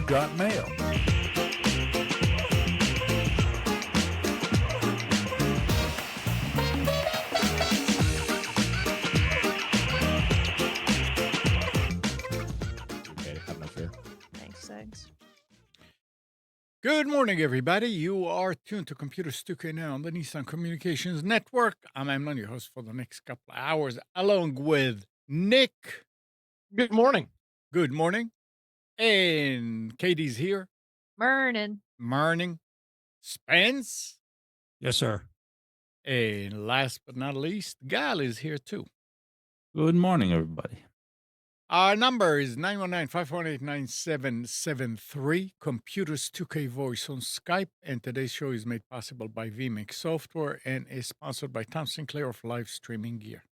got mail? Okay, have no fear. Thanks. Good morning, everybody. You are tuned to Computers 2K now on the Nissan Communications Network. I'm Amnon, your host for the next couple of hours, along with Nick. Good morning. Good morning. And Katie's here. Morning. Spence. Yes, sir. And last but not least, Gal is here too. Good morning, everybody. Our number is 919-518-9773, Computers 2K Voice on Skype, and today's show is made possible by vMix Software and is sponsored by Tom Sinclair of Live Streaming Gear.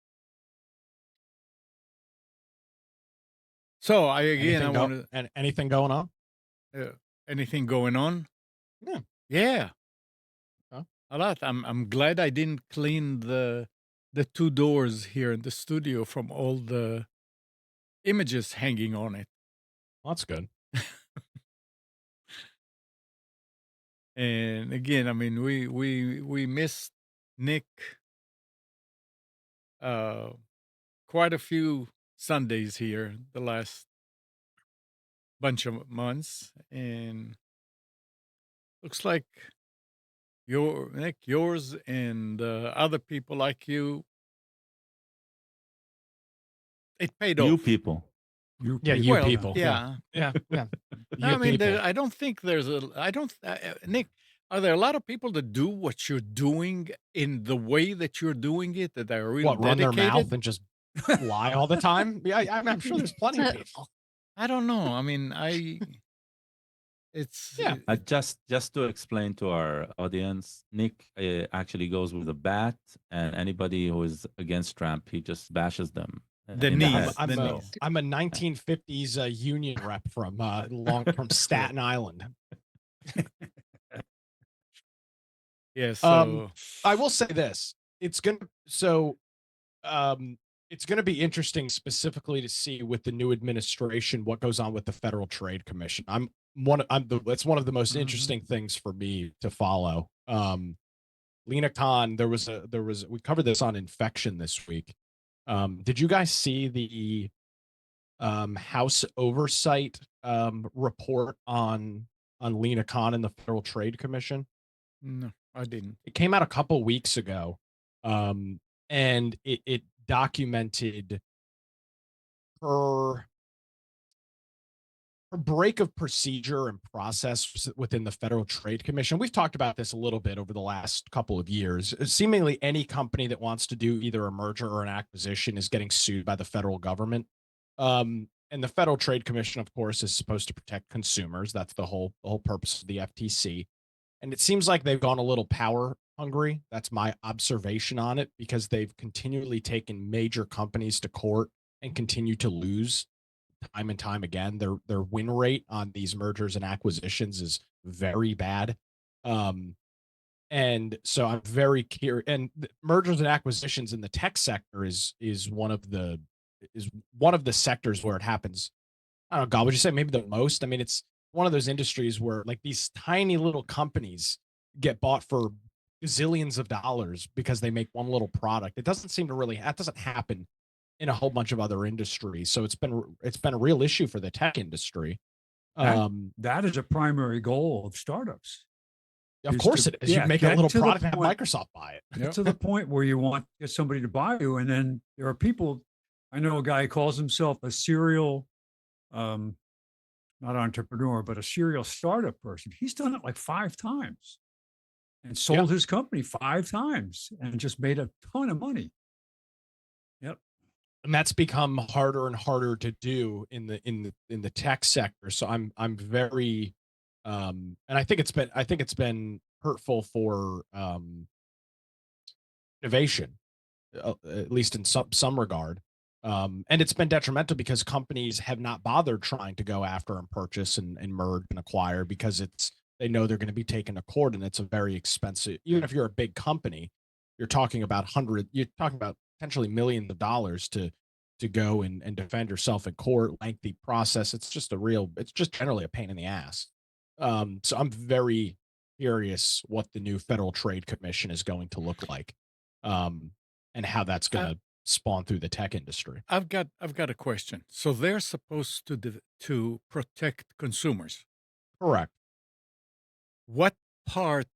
So, Anything going on? Anything going on? Yeah. Yeah. Oh. A lot. I'm glad I didn't clean the two doors here in the studio from all the images hanging on it. Well, that's good. And again, I mean, we missed Nick quite a few Sundays here the last bunch of months, and looks like yours and other people like you, it paid You off. people. Yeah, you Well, people. yeah. Yeah. No, You I mean, people. I don't think there's Nick, are there a lot of people that do what you're doing in the way that you're doing it, that are really What, run their dedicated? mouth and just lie all the time? Yeah, I'm sure there's plenty of people. I don't know. I mean, it's Yeah. Just to explain to our audience, Nick actually goes with a bat, and anybody who is against Trump, he just bashes them. The in knees. head. I'm the a knees. I'm a 1950s union rep from from Staten Island. Yeah. So I will say this: it's gonna be interesting, specifically to see with the new administration what goes on with the Federal Trade Commission. That's one of the most Mhm. interesting things for me to follow. Lena Khan, we covered this on Infection this week. Did you guys see the House Oversight report on Lena Khan and the Federal Trade Commission? no, I didn't. It came out a couple weeks ago, and it documented her break of procedure and process within the Federal Trade Commission. We've talked about this a little bit over the last couple of years. Seemingly any company that wants to do either a merger or an acquisition is getting sued by the federal government. And the Federal Trade Commission, of course, is supposed to protect consumers. That's the whole purpose of the FTC. And it seems like they've gone a little power hungry. That's my observation on it, because they've continually taken major companies to court and continue to lose time and time again. Their win rate on these mergers and acquisitions is very bad. And so I'm very curious. And mergers and acquisitions in the tech sector is one of the sectors where it happens. I don't know, God, would you say maybe the most? I mean, it's one of those industries where like these tiny little companies get bought for zillions of dollars because they make one little product. It doesn't seem to really, that doesn't happen in a whole bunch of other industries. So it's been a real issue for the tech industry. That is a primary goal of startups. Of course it is. You make a get little to the product and have point- Microsoft buy it. Get to the point where you want to get somebody to buy you, and then there are people. I know a guy who calls himself a serial, not entrepreneur, but a serial startup person. He's done it like 5 times, and sold his company 5 times, and just made a ton of money. Yep. And that's become harder and harder to do in the tech sector. So I'm very and I think it's been hurtful for innovation, at least in some regard. And it's been detrimental because companies have not bothered trying to go after and purchase and merge and acquire, because they know they're going to be taken to court, and it's a very expensive. Even if you're a big company, you're talking about potentially millions of dollars to to go and defend yourself in court, lengthy process. It's just generally a pain in the ass. So I'm very curious what the new Federal Trade Commission is going to look like, and how that's going to spawn through the tech industry. I've got a question. So they're supposed to protect consumers. Correct. What part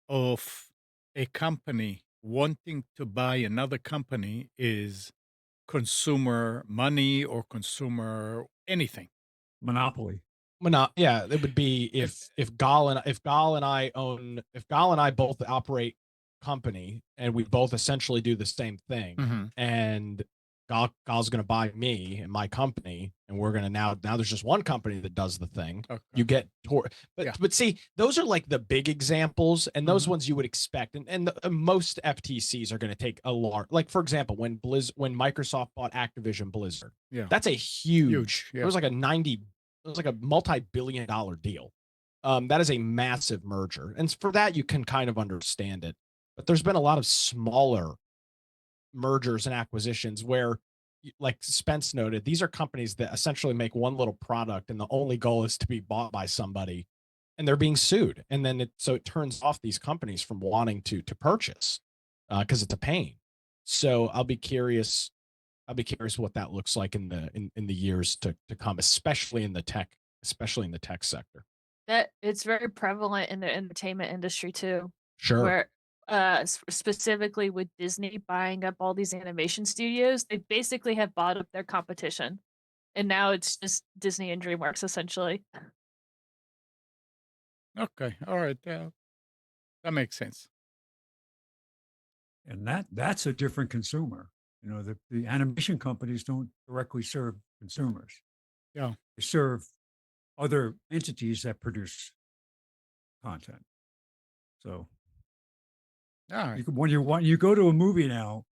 of a company wanting to buy another company is consumer money or consumer anything? Monopoly. Yeah, it would be if Gal and I both operate company and we both essentially do the same thing, Mhm. and Gal's going to buy me and my company, and we're going to now there's just one company that does the thing. Okay. You get but Yeah. but see, those are like the big examples, and those Mhm. ones you would expect, and most FTCs are going to take a large, like for example, when Microsoft bought Activision Blizzard, Yeah. that's a huge. yeah. It was like a multi-billion-dollar deal. That is a massive merger, and for that you can kind of understand it. But there's been a lot of smaller mergers and acquisitions where, like Spence noted, these are companies that essentially make one little product, and the only goal is to be bought by somebody, and they're being sued, and then it turns off these companies from wanting to purchase, because it's a pain. So I'll be curious what that looks like in the years to come, especially in the tech sector. That it's very prevalent in the entertainment industry too, Sure. where specifically with Disney buying up all these animation studios, they basically have bought up their competition. And now it's just Disney and DreamWorks essentially. Okay. All right. Yeah. That makes sense. And that's a different consumer. You know, the animation companies don't directly serve consumers. Yeah. They serve other entities that produce content. So All right. when you go to a movie now,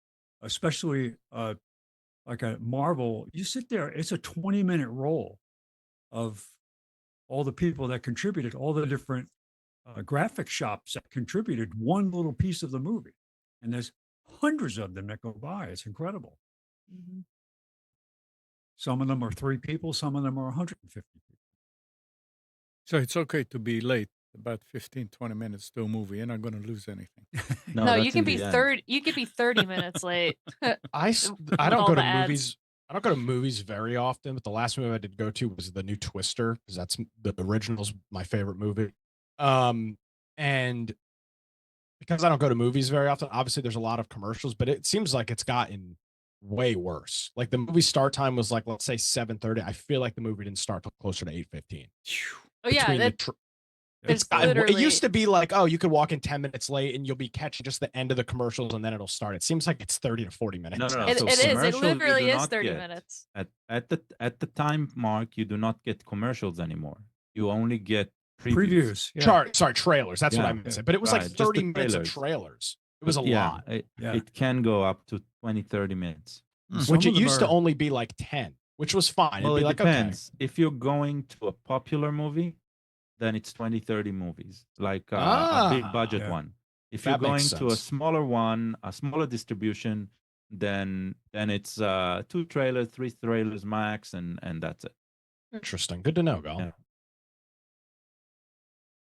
especially like a Marvel, you sit there, it's a 20-minute roll of all the people that contributed, all the different graphic shops that contributed one little piece of the movie. And there's hundreds of them that go by. It's incredible. Mhm. Some of them are 3 people, some of them are 150 people. So it's okay to be late about 15, 20 minutes to a movie. You're not going to lose anything. No, that's you can in be the end. 30. You could be 30 minutes late. I with don't all go the to ads. movies. I don't go to movies very often, but the last movie I did go to was the new Twister, because that's the original's my favorite movie. And because I don't go to movies very often, obviously there's a lot of commercials, but it seems like it's gotten way worse. Like the movie start time was like, let's say 7:30. I feel like the movie didn't start till closer to 8:15. Oh yeah, Between the that, tr- it's it literally used to be like, oh, you could walk in 10 minutes late and you'll be catching just the end of the commercials, and then it'll start. It seems like it's 30 to 40 minutes. No, no, no. now. it, So it is. It commercials you literally do is not 30 get. minutes. At the time mark, you do not get commercials anymore. You only get previews. Previews. Yeah. Sorry, trailers. That's what I Yeah. meant to say. But it was like Right, just 30 the minutes of trailers. trailers. It was a Yeah, lot, Yeah. it can go up to 20, 30 minutes. And Mm. which some it of them used to are- only be like 10, which was fine. Well, It'd be it like, depends. If you're going to a popular movie, then it's 20, 30 movies, like a big budget Yeah. one. If you're That makes going to a sense. smaller one, a smaller distribution, then it's 2 trailers, 3 trailers max, and that's it. Interesting. Good to know, Gal. Yeah.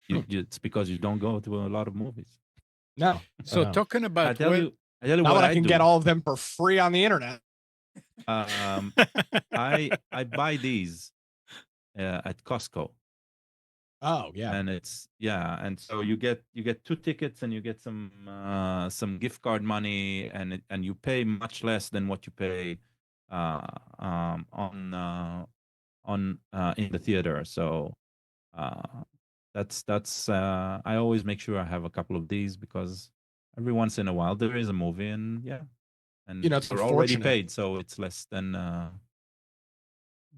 It's because you don't go to a lot of movies. No. So no. talking I about tell you Not what that I can do. get all of them for free on the internet. I buy these at Costco. Oh, yeah. And and so you get 2 tickets and you get some gift card money, and you pay much less than what you pay on in the theater. So that's I always make sure I have a couple of these, because every once in a while there is a movie, and It's they're already unfortunate. paid, so it's less than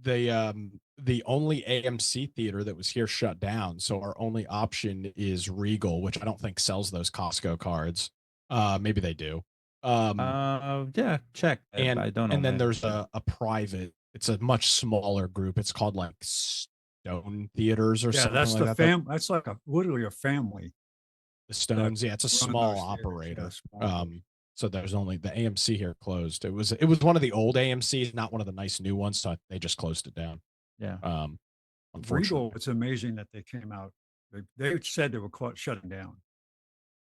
The only AMC theater that was here shut down, so our only option is Regal, which I don't think sells those Costco cards. Maybe they do. yeah, check. I don't know. And then man. there's a private. It's a much smaller group. It's called like Stone Theaters or Yeah, something that's like the that. That's like literally a family. The Stones, yeah, it's a run small those theaters, yeah, operator. small. So there's only the AMC here closed. It was one of the old AMCs, not one of the nice new ones. So they just closed it down. Yeah. Unfortunately. Regal, it's amazing that they came out. They said they were shutting down,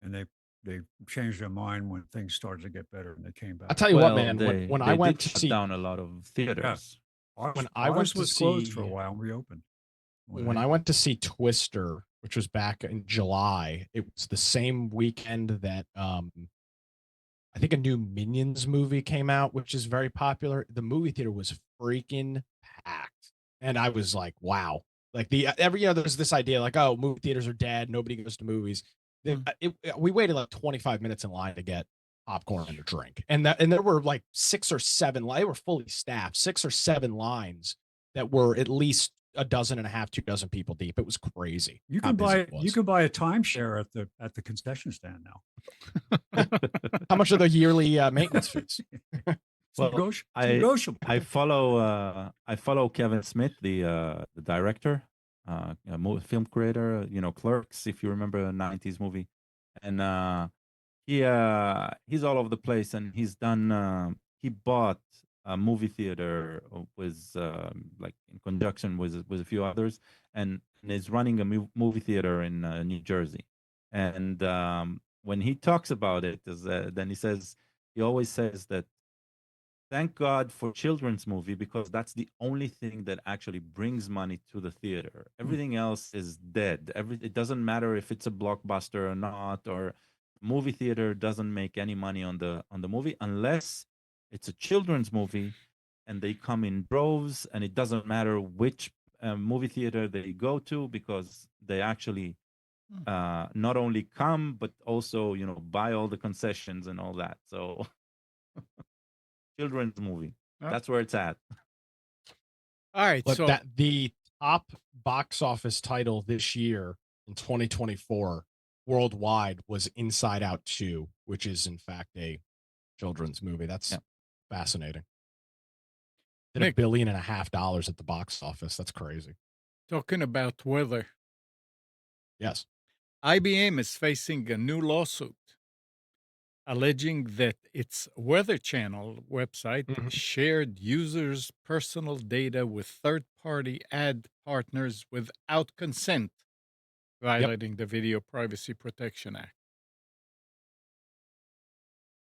and they changed their mind when things started to get better, and they came I'll back. tell you what, Well, man. they When I they went did to shut see down a lot of theaters. Ours, I went ours to was closed for a see- while and reopened. when I went to see Twister, which was back in July, it was the same weekend that I think a new Minions movie came out, which is very popular. The movie theater was freaking packed. And I was like, wow. Like every year there's this idea like, oh, movie theaters are dead. Nobody goes to movies. We waited like 25 minutes in line to get popcorn and a drink. And there were like 6 or 7, they were fully staffed, 6 or 7 lines that were at least a dozen and a half, 2 dozen people deep. It was crazy. you how can busy buy it was. you can buy a timeshare at the concession stand now. How much are the yearly maintenance fees? It's Well, negotiable. I follow Kevin Smith, the director, film creator. Clerks, if you remember, a '90s movie, and he's all over the place, and he's done. He bought a movie theater with like in conjunction with a few others, and is running a movie theater in New Jersey. And when he talks about it, then he always says that thank God for children's movie because that's the only thing that actually brings money to the theater. Everything else is dead. It doesn't matter if it's a blockbuster or not, or movie theater doesn't make any money on the movie unless it's a children's movie and they come in droves, and it doesn't matter which movie theater they go to because they actually not only come but also buy all the concessions and all that. So children's movie. That's where it's at. All right. But So the top box office title this year in 2024 worldwide was Inside Out 2, which is in fact a children's movie. That's fascinating. Did $1.5 billion at the box office. That's crazy. talking about weather, Yes. IBM is facing a new lawsuit alleging that its Weather Channel website shared users' personal data with third-party ad partners without consent, violating the Video Privacy Protection Act.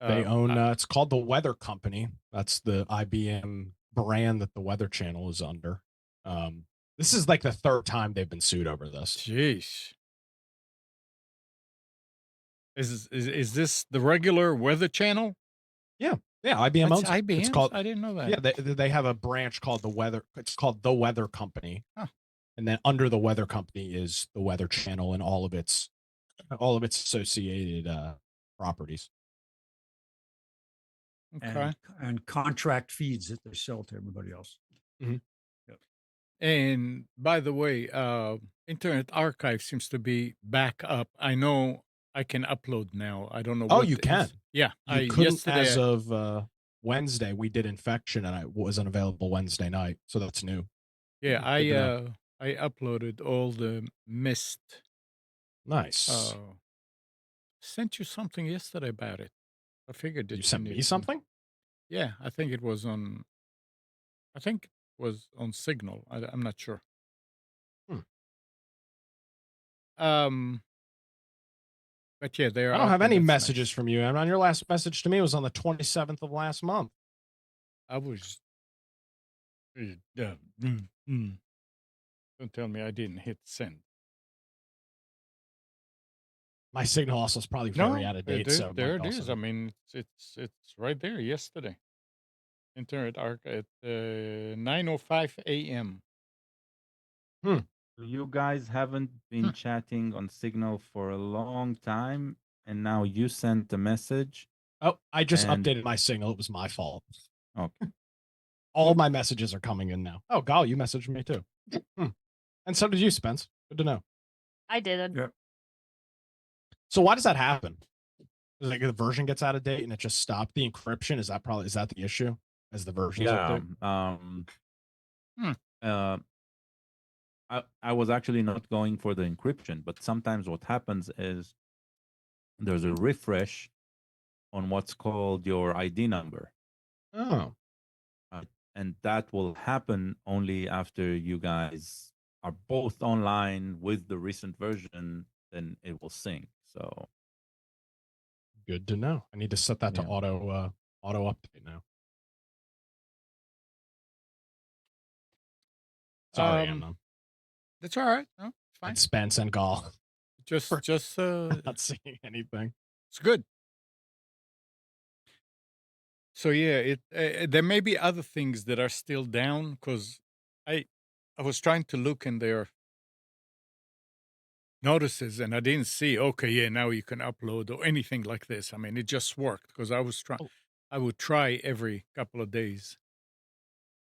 They own it's called the Weather Company. That's the IBM brand that the Weather Channel is under. This is like the 3rd time they've been sued over this. Jeez. Is this the regular Weather Channel? Yeah, IBM owns it. IBM. It's called, I didn't know that. Yeah, they have a branch called the Weather. It's called the Weather Company, and then under the Weather Company is the Weather Channel and all of its associated properties. Okay. And contract feeds that they sell to everybody else. And by the way, Internet Archive seems to be back up. I know I can upload now. I don't know. Oh, you can. Yeah, You couldn't as of Wednesday. We did Infection, and I wasn't available Wednesday night, so that's new. Yeah, I uploaded all the missed. Nice. Sent you something yesterday about it. I figured that you sent me something. Yeah, I think it was on. I think it was on Signal. I'm not sure. But yeah, I don't have any messages from you. And your last message to me was on the 27th of last month. I was. Don't tell me I didn't hit send. My Signal also is probably very out of date. So there it is. I mean, it's right there. Yesterday, Internet Archive at 9:05 a.m. You guys haven't been chatting on Signal for a long time, and now you sent a message. Oh, I just updated my Signal. It was my fault. Okay. All my messages are coming in now. Oh, golly, you messaged me too. And so did you, Spence. Good to know. I didn't. Yeah. So why does that happen? Like the version gets out of date and it just stopped the encryption. Is that the issue as the version? I was actually not going for the encryption, but sometimes what happens is there's a refresh on what's called your ID number. Oh, And that will happen only after you guys are both online with the recent version, then it will sync. So good to know. I need to set that to Yeah. auto update now. Sorry, Amnon. That's all right. No, it's fine. And Spence and Gall Just not seeing anything. it's good. So yeah, there may be other things that are still down because I was trying to look in their notices and I didn't see. Okay, yeah, now you can upload or anything like this. I mean, it just worked because I was trying. Oh. I would try every couple of days,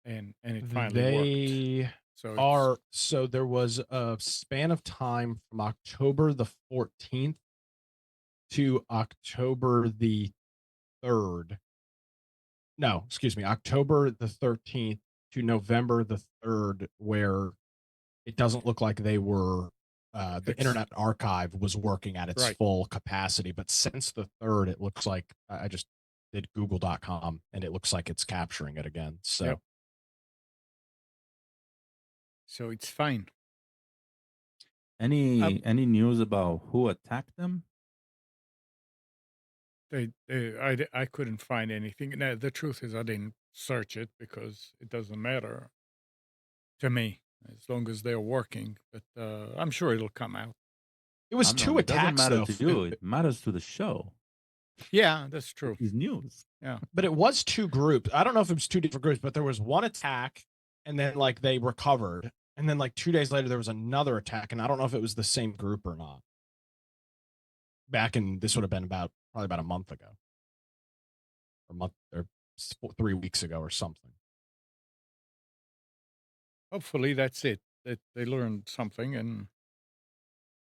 and it finally worked. They So it's, are so there was a span of time from October the 14th to October the 3rd. No, excuse me, October the 13th to November the 3rd, where it doesn't look like they were the It's- Internet Archive was working at its Right. full capacity. But since the 3rd, it looks like I just did google.com and it looks like it's capturing it again. So Yep. so it's fine. any news about who attacked them? I couldn't find anything. Now, the truth is, I didn't search it because it doesn't matter to me as long as they're working. But I'm sure it'll come out. it was Amnon, two it doesn't attacks matter though. to you. It matters to the show. Yeah, that's true. It's news. But it was two groups. I don't know if it was two different groups, but there was one attack and then like they recovered. And then like 2 days later, there was another attack. And I don't know if it was the same group or not. This would have been probably about a month ago. Or 3 weeks ago or something. Hopefully, that's it. That they learned something and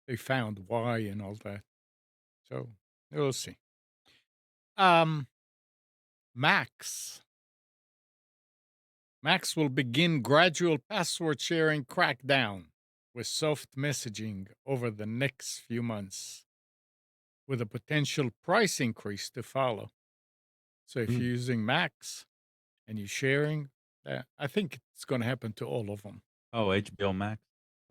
they found why and all that. So we'll see. Max will begin gradual password sharing crackdown with soft messaging over the next few months, with a potential price increase to follow. So if Mm. you're using Max and you're sharing, I think it's going to happen to all of them. Oh, HBO Max.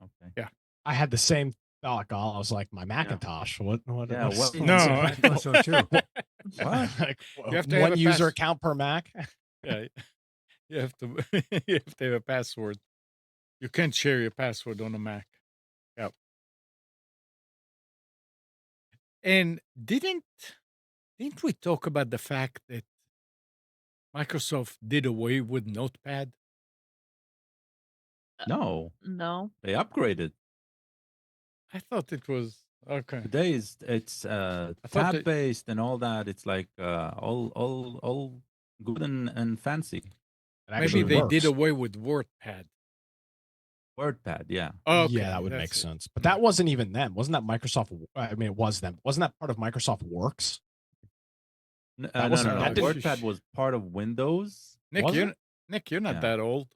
Okay. Yeah. I had the same thought, Gall. I was like, my Macintosh. What? Yeah, what- No, I thought so too. What? Like, You have to have one a user pass- account per Mac. Yeah, you have to you have to have a password. You can't share your password on a Mac. Yep. And didn't we talk about the fact that Microsoft did away with Notepad? No, No. they upgraded. I thought it was okay. Today it's thought tab that- based and all that. It's like all good and fancy. It Maybe actually they works. did away with WordPad. WordPad, yeah. Okay, Yeah, that would make that's it. sense. But that wasn't even them. Wasn't that Microsoft? I mean, it was them. Wasn't that part of Microsoft Works? No, wasn't- that didn't- WordPad was part of Windows. Nick, Was you're it? not Yeah. that old.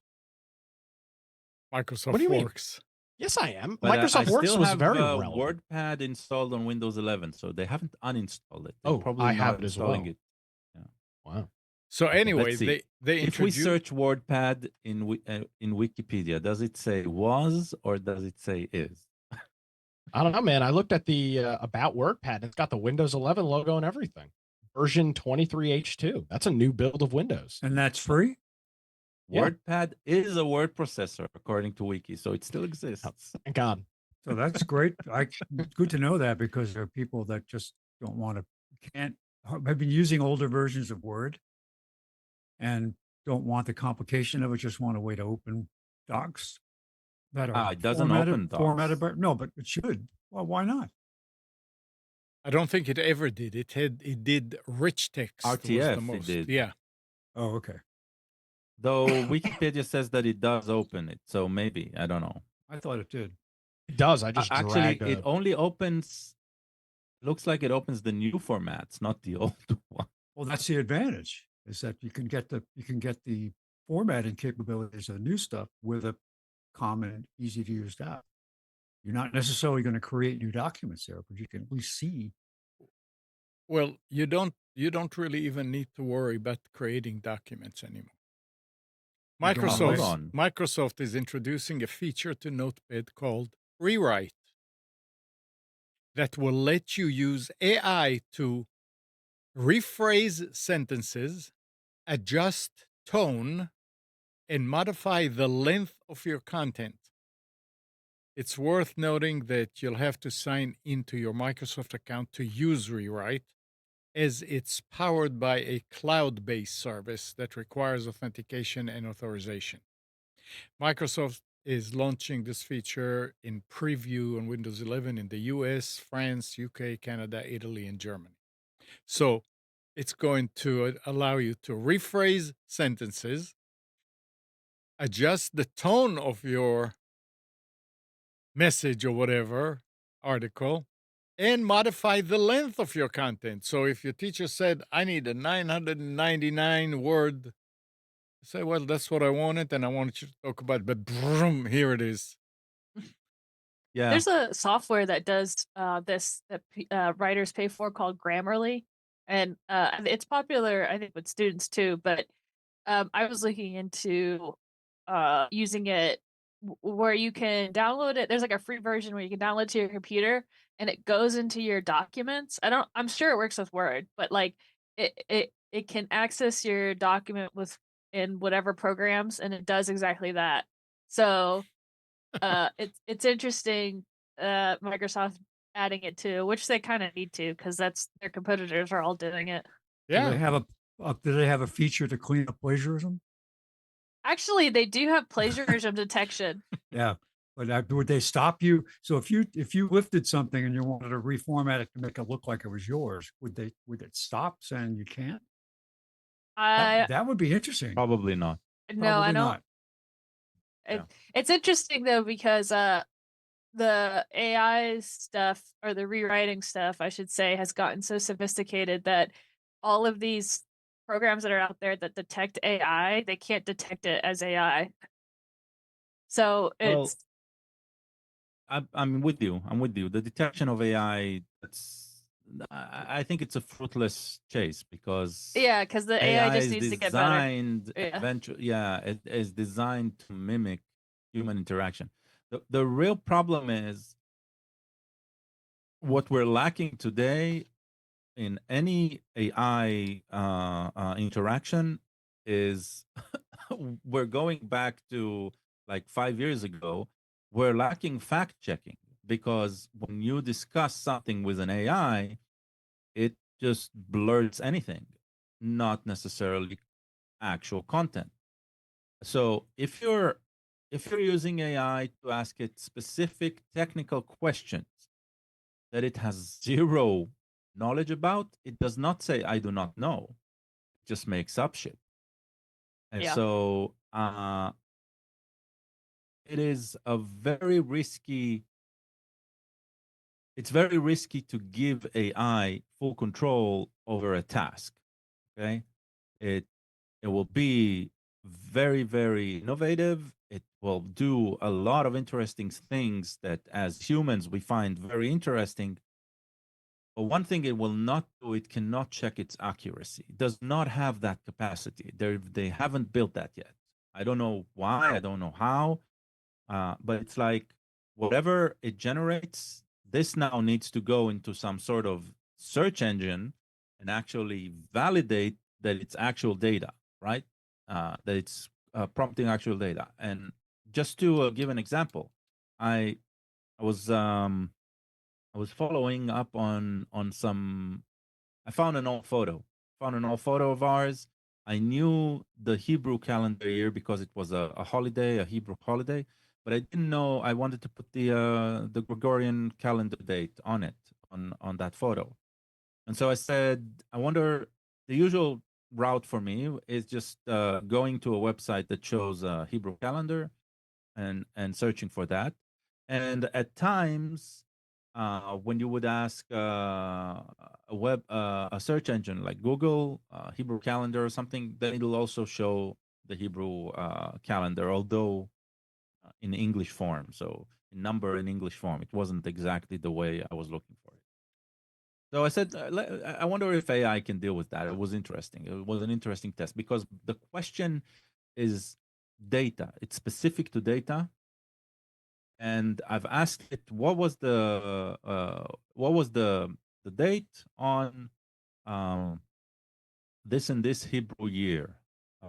Microsoft What do you mean? Works. Yes, I am. But Microsoft I Works still was have, very relevant. WordPad installed on Windows 11, so they haven't uninstalled it. They're Oh, probably I not have it as installing well. it. Wow. So anyway, let's see. they If we introduced. search WordPad in Wikipedia, does it say was or does it say is? I don't know, man. I looked at the about WordPad and it's got the Windows 11 logo and everything. Version 23H2. That's a new build of Windows. And that's free? Yeah. WordPad is a word processor according to Wiki, so it still exists. Thank God. So that's great. Good to know that, because there are people that just don't want to, have been using older versions of Word and don't want the complication of it, just want a way to open docs that are It doesn't open docs. formatted, but no, but it should. Well, why not? I don't think it ever did. It did rich text. was the RTF, it most. did. Yeah. Oh, okay. Though Wikipedia says that it does open it, so maybe I don't know. I thought it did. It does. I just Actually, dragged it only opens. Looks like it opens the new formats, not the old one. Well, that's the advantage, is that you can get the formatting capabilities of the new stuff with a common and easy to use app. You're not necessarily going to create new documents there, but you can at least see Well, you don't really even need to worry about creating documents anymore. You're going Hold away. on. Microsoft is introducing a feature to Notepad called Rewrite that will let you use AI to rephrase sentences, adjust tone, and modify the length of your content. It's worth noting that you'll have to sign into your Microsoft account to use Rewrite, as it's powered by a cloud based service that requires authentication and authorization. Microsoft is launching this feature in preview on Windows 11 in the US, France, UK, Canada, Italy, and Germany. So it's going to allow you to rephrase sentences, adjust the tone of your message or whatever article, and modify the length of your content. So if your teacher said, I need a 999 word, say, well, that's what I wanted, and I wanted you to talk about it, but vroom, here it is. Yeah. There's a software that does this that writers pay for called Grammarly, and it's popular, I think, with students too. But I was looking into using it where you can download it. There's like a free version where you can download to your computer, and it goes into your documents. I'm sure it works with Word, but like it can access your document with in whatever programs, and it does exactly that. So it's interesting, Microsoft adding it too, which they kind of need to because that's their competitors are all doing it. Do they Yeah. have do they have a feature to clean up plagiarism? Actually, they do have plagiarism detection. Yeah. But would they stop you? So if you lifted something and you wanted to reformat it to make it look like it was yours, would it stop saying you can't? I That would be interesting. Probably not. no, I Probably don't. not. It, It's interesting though because the AI stuff or the rewriting stuff, I should say, has gotten so sophisticated that all of these programs that are out there that detect AI, they can't detect it as AI. So Well, it's I'm with you. I'm with you. The detection of AI, I think it's a fruitless chase because yeah, because the AI AI just is needs to get better. designed Yeah. eventually. Yeah, it is designed to mimic human interaction. The real problem is what we're lacking today in any AI interaction is we're going back to like 5 years ago. We're lacking fact checking because when you discuss something with an AI, it just blurts anything, not necessarily actual content. So if you're using AI to ask it specific technical questions that it has zero knowledge about, it does not say I do not know. It just makes up shit. And Yeah. so it is a very risky it's very risky to give AI full control over a task. Okay. It will be very, very innovative. It will do a lot of interesting things that as humans we find very interesting. But one thing it will not do, it cannot check its accuracy. It does not have that capacity. They haven't built that yet. I don't know why. I don't know how. But it's like whatever it generates, this now needs to go into some sort of search engine and actually validate that it's actual data, right? That it's prompting actual data. And just to give an example, I I was um, I was following up on some. I found an old photo. Found an old photo of ours. I knew the Hebrew calendar year because it was a holiday, a Hebrew holiday, but I didn't know. I wanted to put the Gregorian calendar date on it on that photo, and so I said, I wonder. The usual route for me is just going to a website that shows a Hebrew calendar and searching for that. And at times, when you would ask a search engine like Google, Hebrew calendar or something, then it'll also show the Hebrew calendar, although in English form. So in number in English form, it wasn't exactly the way I was looking for it. So I said, I wonder if AI can deal with that. It was interesting. It was an interesting test because the question is data. It's specific to data, and I've asked it what was the date on this and this Hebrew year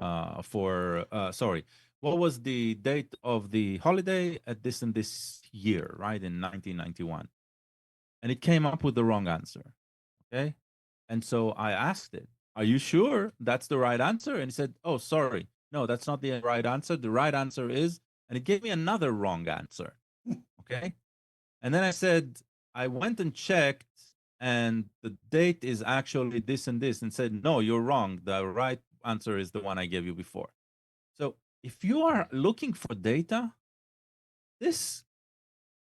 sorry, what was the date of the holiday at this and this year, right, in 1991? And it came up with the wrong answer. Okay. And so I asked it, are you sure that's the right answer? And it said, oh, sorry. No, that's not the right answer. The right answer is, and it gave me another wrong answer. Okay. And then I said, I went and checked, and the date is actually this and this, and said, no, you're wrong. The right answer is the one I gave you before. So if you are looking for data, this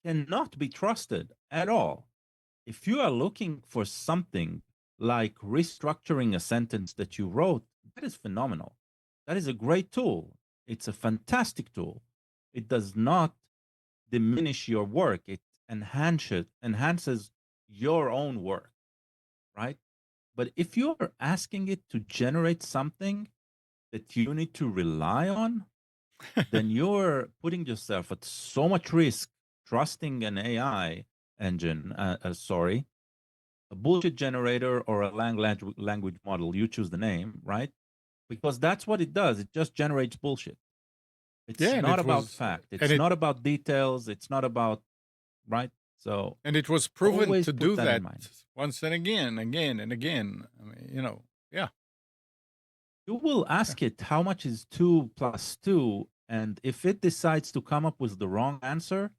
cannot be trusted at all. If you are looking for something like restructuring a sentence that you wrote, that is phenomenal. That is a great tool. It's a fantastic tool. It does not diminish your work. It enhances your own work, right? But if you're asking it to generate something that you need to rely on, then you're putting yourself at so much risk trusting an AI engine, a bullshit generator or a language model. You choose the name, right? Because that's what it does. It just generates bullshit. It's Yeah, and not it about was, fact. and It's it not about details. It's not about, right? So and it was proven always to put do that in that mind. once and again, again and again. I mean, yeah, You will ask it how much is 2 plus 2, and if it decides to come up with the wrong answer,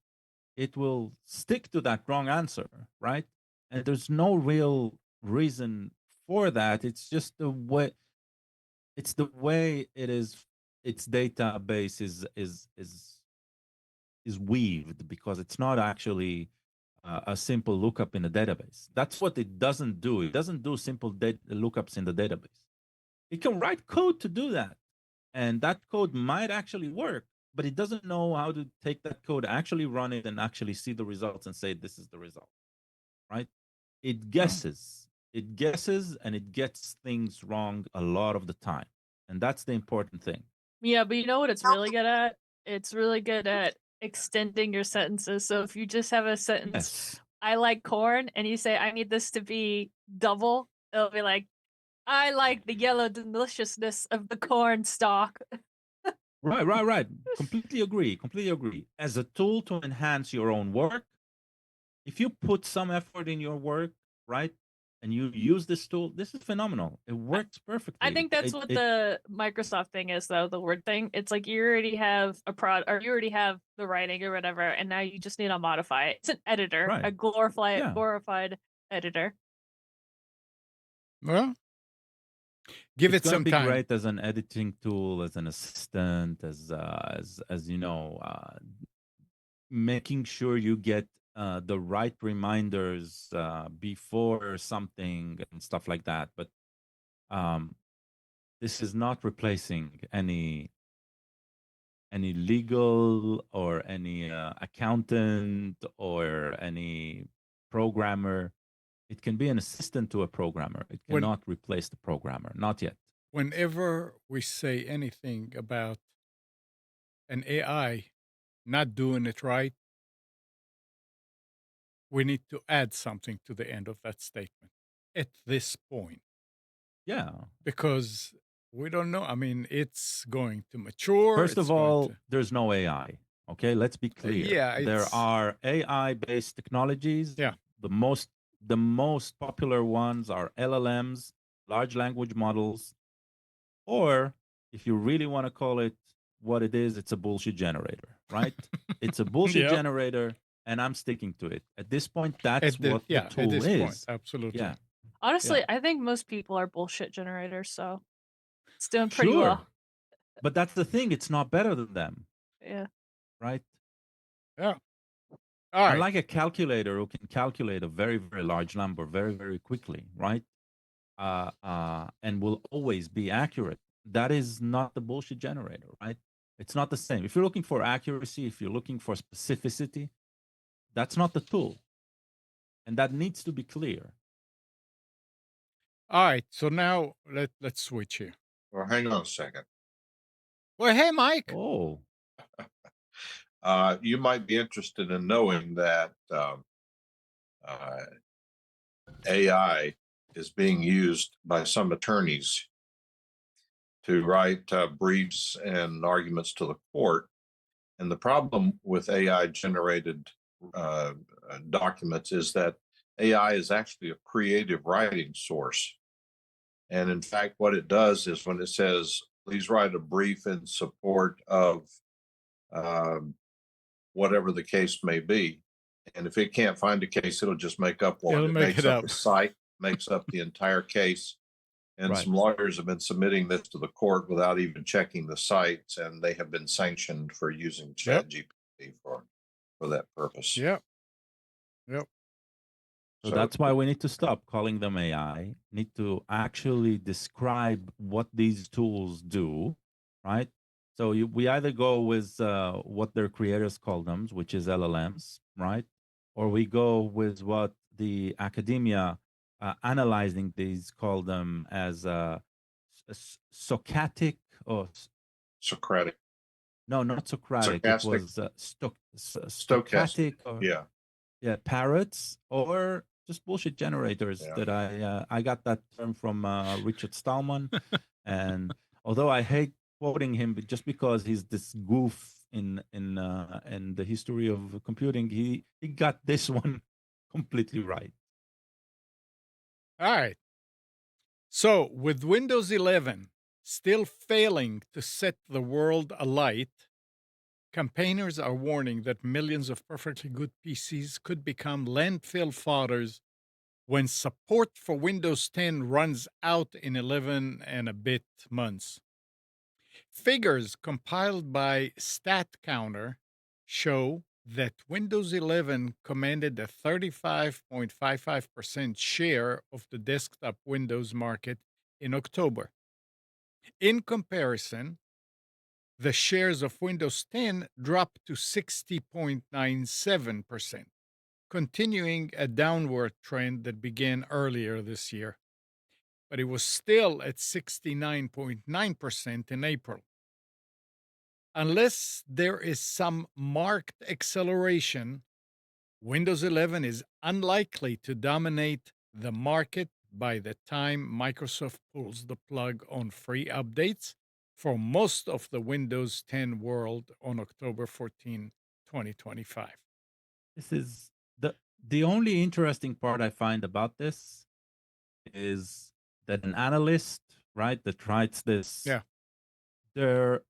it will stick to that wrong answer, right? And there's no real reason for that. It's just the way it is. Its database is weaved because it's not actually a simple lookup in a database. That's what it doesn't do. It doesn't do simple lookups in the database. It can write code to do that, and that code might actually work, but it doesn't know how to take that code, actually run it, and actually see the results and say this is the result, right? It guesses. It guesses, and it gets things wrong a lot of the time, and that's the important thing. Yeah, but you know what it's really good at? It's really good at extending your sentences. So if you just have a sentence, Yes. I like corn, and you say, I need this to be double, it'll be like, I like the yellow deliciousness of the corn stalk. Right. Completely agree. As a tool to enhance your own work, if you put some effort in your work, right, and you use this tool, this is phenomenal. It works perfectly. I think that's what the Microsoft thing is, though, the word thing. It's like you already have or you already have the writing or whatever, and now you just need to modify it. It's an editor, Right. a glorified editor. well, give it's it gonna some be time. great as an editing tool, as an assistant, as making sure you get the right reminders before something and stuff like that. But this is not replacing any legal or any accountant or any programmer. It can be an assistant to a programmer. It When cannot replace the programmer, not yet. whenever we say anything about an AI not doing it right, we need to add something to the end of that statement at this point Yeah. because we don't know. I mean, it's going to mature. First It's of going all, to, there's no AI. Okay, let's be clear. yeah, There it's, are AI-based technologies. yeah. The most popular ones are LLMs, large language models, or if you really want to call it what it is, it's a bullshit generator, right? It's a bullshit Yep. generator, and I'm sticking to it. At this point, that's At the, what the yeah, at tool this point, is. absolutely. Yeah, Honestly, I think most people are bullshit generators, so it's doing pretty sure. well. But that's the thing. It's not better than them, Yeah. right? Yeah. All right. Unlike a calculator who can calculate a very, very large number very, very quickly, right? And will always be accurate. That is not the bullshit generator, right? It's not the same. If you're looking for accuracy, if you're looking for specificity, that's not the tool. And that needs to be clear. All right, so now let's switch here. Well, hang on a second. Well, hey, Mike. Oh, You might be interested in knowing that uh, AI is being used by some attorneys to write briefs and arguments to the court. And the problem with AI generated documents is that AI is actually a creative writing source. And in fact, what it does is when it says, please write a brief in support of um, whatever the case may be. And if it can't find a case, it'll just make up one. It'll It make makes it up up. a site, makes up the entire case. And Right. some lawyers have been submitting this to the court without even checking the sites, and they have been sanctioned for using Yep. ChatGPT for that purpose. Yep. Yep. so that's why we need to stop calling them AI. Need to actually describe what these tools do, right? So we either go with what their creators call them, which is LLMs, right? Or we go with what the academia analyzing these call them as Socratic or Socratic, no, not Socratic. It sarcastic, was stochastic or yeah. parrots or just bullshit generators. Yeah. That I got that term from Richard Stallman, and although I hate quoting him, but just because he's this goof in the history of computing, he got this one completely right. All right. So, with Windows 11 still failing to set the world alight, campaigners are warning that millions of perfectly good PCs could become landfill fodders when support for Windows 10 runs out in 11 and a bit months. Figures compiled by StatCounter show that Windows 11 commanded a 35.55% share of the desktop Windows market in October. In comparison, the shares of Windows 10 dropped to 60.97%, continuing a downward trend that began earlier this year. But it was still at 69.9% in April. Unless there is some marked acceleration, Windows 11 is unlikely to dominate the market by the time Microsoft pulls the plug on free updates for most of the Windows 10 world on October 14, 2025. This is the only interesting part I find about this is that an analyst, right, that writes this, Yeah. they're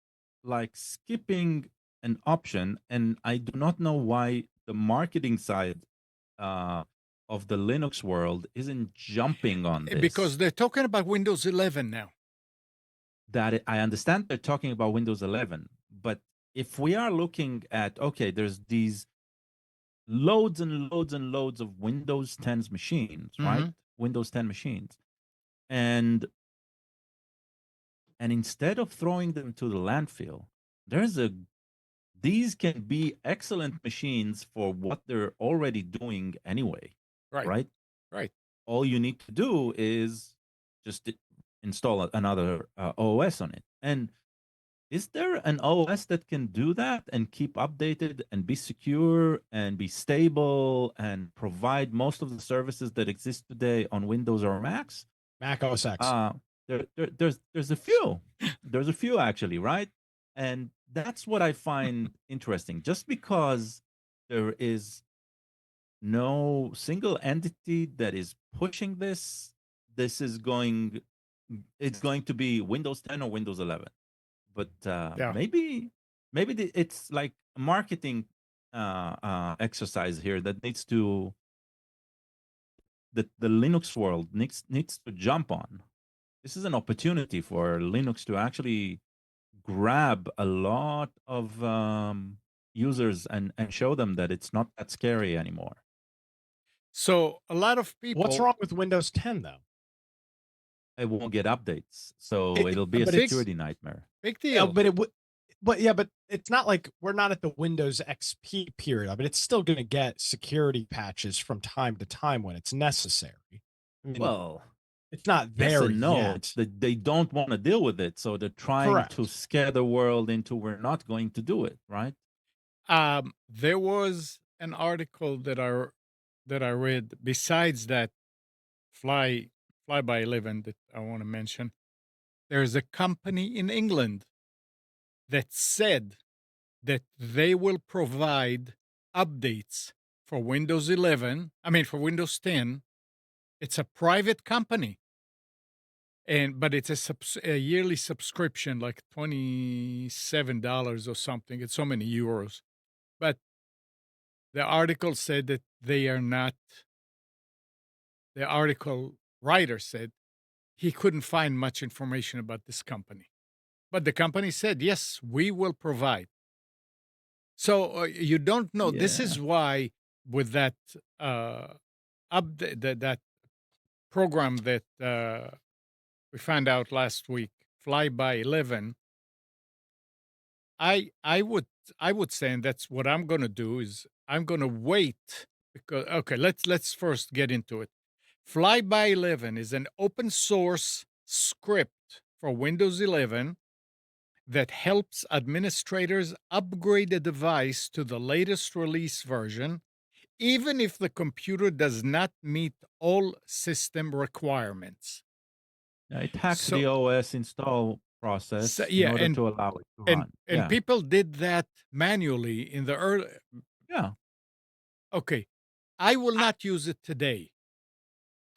like skipping an option, and I do not know why the marketing side of the Linux world isn't jumping on this. Because they're talking about Windows 11 now. That I understand they're talking about Windows 11, but if we are looking at, okay, there's these loads and loads and loads of Windows 10's machines, right? Windows 10 machines. And instead of throwing them to the landfill, these can be excellent machines for what they're already doing anyway. Right. Right. All you need to do is just install another OS on it. And is there an OS that can do that and keep updated and be secure and be stable and provide most of the services that exist today on Windows or Macs? Mac OS X. There's a few. There's a few actually, right? And that's what I find interesting. Just because there is no single entity that is pushing this, it's going to be Windows 10 or Windows 11. But maybe it's like a marketing exercise here that needs to the Linux world needs to jump on. This is an opportunity for Linux to actually grab a lot of users and show them that it's not that scary anymore. So a lot of people. What's wrong with Windows 10 though? It won't get updates, so it'll be a security nightmare. Big deal. But it would. But yeah, but it's not like we're not at the Windows XP period. I mean, it's still going to get security patches from time to time when it's necessary. I mean, Well, It's not Yes there and no. yet. It's that they don't want to deal with it, so they're trying to Correct. scare the world into we're not going to do it, right? There was an article that I read besides that FlyBy11 that I want to mention. There's a company in England that said that they will provide updates for Windows 11, I mean for Windows 10. It's a private company, but it's a yearly subscription, like $27 or something. It's so many euros. But the article said that they are not. The article writer said he couldn't find much information about this company, but the company said yes, we will provide. So you don't know. This Yeah. is why with that update, that program that we found out last week, FlyBy11. I would say, and that's what I'm going to do, is I'm going to wait because okay, let's first get into it. FlyBy11 is an open source script for Windows 11 that helps administrators upgrade a device to the latest release version, even if the computer does not meet all system requirements. Yeah, it hacks So, the OS install process in yeah, order and to allow it to and run. and Yeah. people did that manually in the early. Yeah. Okay, I will not use it today.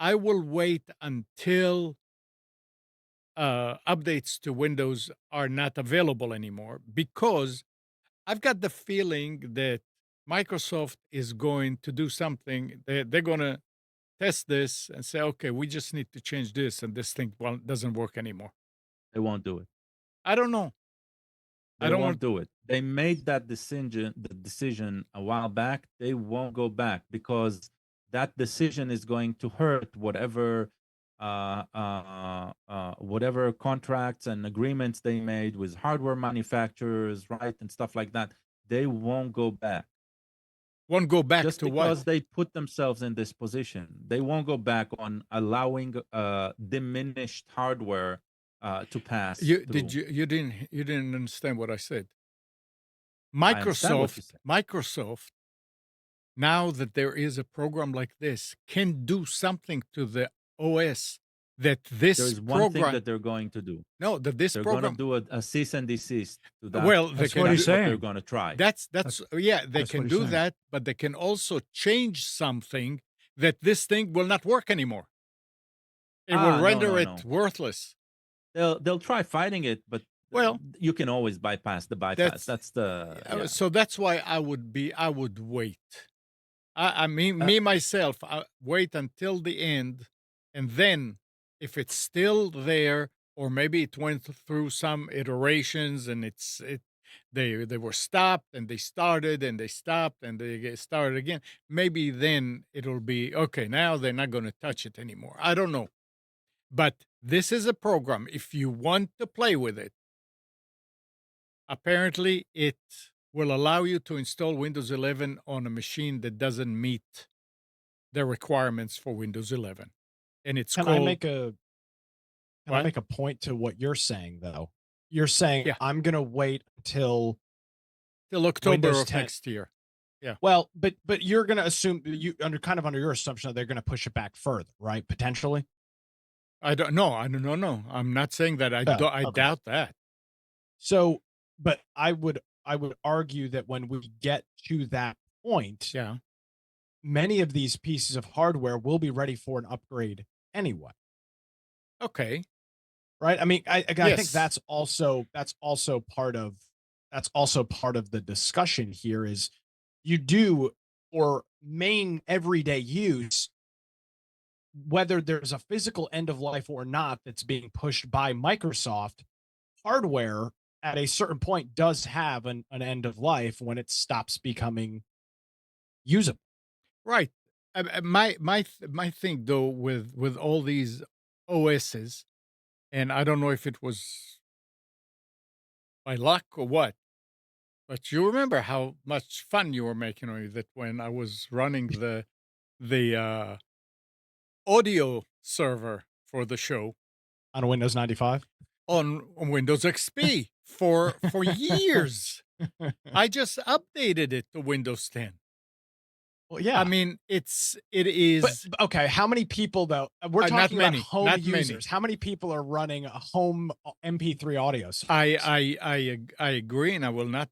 I will wait until updates to Windows are not available anymore, because I've got the feeling that Microsoft is going to do something. They're going to test this and say, okay, we just need to change this, and this thing doesn't work anymore. They won't do it. I don't know. I They don't won't want. do it. They made that decision a while back. They won't go back because that decision is going to hurt whatever contracts and agreements they made with hardware manufacturers, right, and stuff like that. They won't go back. Won't go back Just to what? because they put themselves in this position. They won't go back on allowing diminished hardware to pass You through. you didn't understand what I said. I understand what you said. Microsoft, now that there is a program like this, can do something to the OS that this There is one thing program. that they're going to do. No, that this They're going to program. do a cease and desist to that. Well, they That's can what he's do. What they're saying. going to try. That's yeah, they That's can what he's do saying. that, but they can also change something that this thing will not work anymore. It will No, render no, it no. worthless. They'll try fighting it, but Well, you can always bypass the bypass. that's That's the yeah. so that's why I would wait. I mean, Uh, me myself, I wait until the end, and then if it's still there, or maybe it went through some iterations and they were stopped and they started and they stopped and they get started again. Maybe then it'll be okay. Now they're not going to touch it anymore. I don't know, but this is a program. If you want to play with it, apparently it will allow you to install Windows 11 on a machine that doesn't meet the requirements for Windows 11. And it's Can I called make a can I what? make a point to what you're saying though? You're saying Yeah, I'm gonna wait until till October Windows of 10. next year. Yeah. Well, but you're gonna assume under your assumption that they're gonna push it back further, right? Potentially. I don't know. I don't know. No, I'm not saying that. Oh, I okay. doubt that. So, but I would argue that when we get to that point, Yeah. many of these pieces of hardware will be ready for an upgrade anyway, Okay. right? I mean, I think Yes. that's also part of the discussion here is you do for main everyday use, whether there's a physical end of life or not that's being pushed by Microsoft, hardware at a certain point does have an end of life when it stops becoming usable. Right. My thing though with all these OSs, and I don't know if it was by luck or what, but you remember how much fun you were making on it that when I was running the audio server for the show On a Windows 95? on Windows XP for years. I just updated it to Windows 10. Well, yeah. I mean, it is Okay, how many people though? We're not talking about many, home not many. users. How many people are running a home MP3 audio service? I agree, and I will not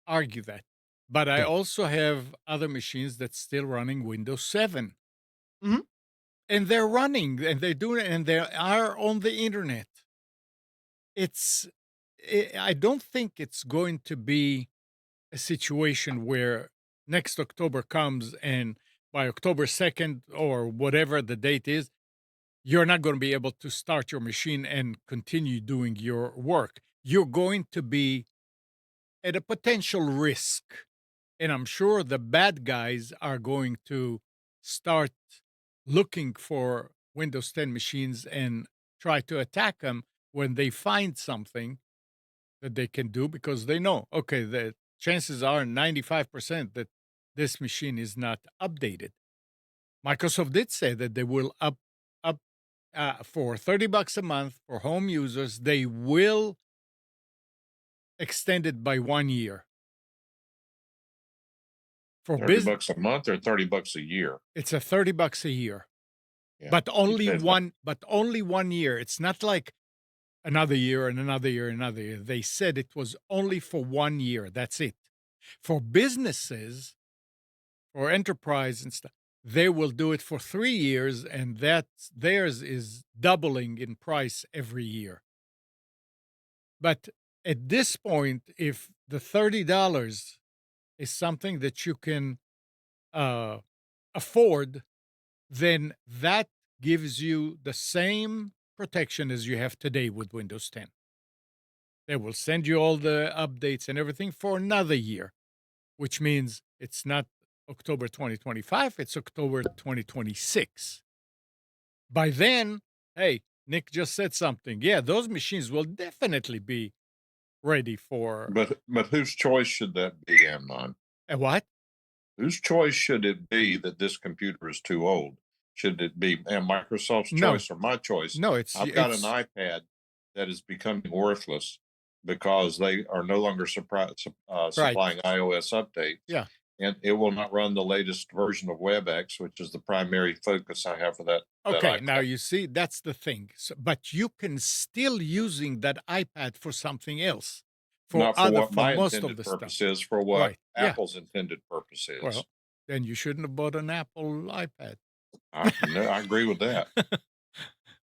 argue that. But I Good. also have other machines that's still running Windows 7. Mhm. And they're running, and they're doing it, and they are on the internet. I don't think it's going to be a situation where next October comes and by October 2nd or whatever the date is, you're not going to be able to start your machine and continue doing your work. You're going to be at a potential risk. And I'm sure the bad guys are going to start looking for Windows 10 machines and try to attack them when they find something that they can do, because they know, okay, the chances are 95% that this machine is not updated. Microsoft did say that they will up for $30 a month for home users. They will extend it by 1 year. For $30 a month or $30 a year? it's a $30 a year. Yeah, But you only said one, but only 1 year. It's not like another year and another year and another year. They said it was only for 1 year. That's it. For businesses, for enterprise and stuff, they will do it for 3 years, and theirs is doubling in price every year. But at this point, if the $30 is something that you can afford, then that gives you the same protection as you have today with Windows 10. They will send you all the updates and everything for another year, which means it's not October 2025, it's October 2026. By then, hey, Nick just said something. Yeah, those machines will definitely be ready for But whose choice should that be, Amnon? a what? Whose choice should it be that this computer is too old? Should it be Microsoft's No. choice or my choice? No, I've got an iPad that is becoming worthless because they are no longer supplying iOS updates. Yeah. And it will not run the latest version of WebEx, which is the primary focus I have for that. Okay, that now iPad. you see, that's the thing. But you can still using that iPad for something else, Not for what for my most of intended the purpose stuff. is, for what Right, yeah. Apple's intended purpose is. Well, then you shouldn't have bought an Apple iPad. I agree with that.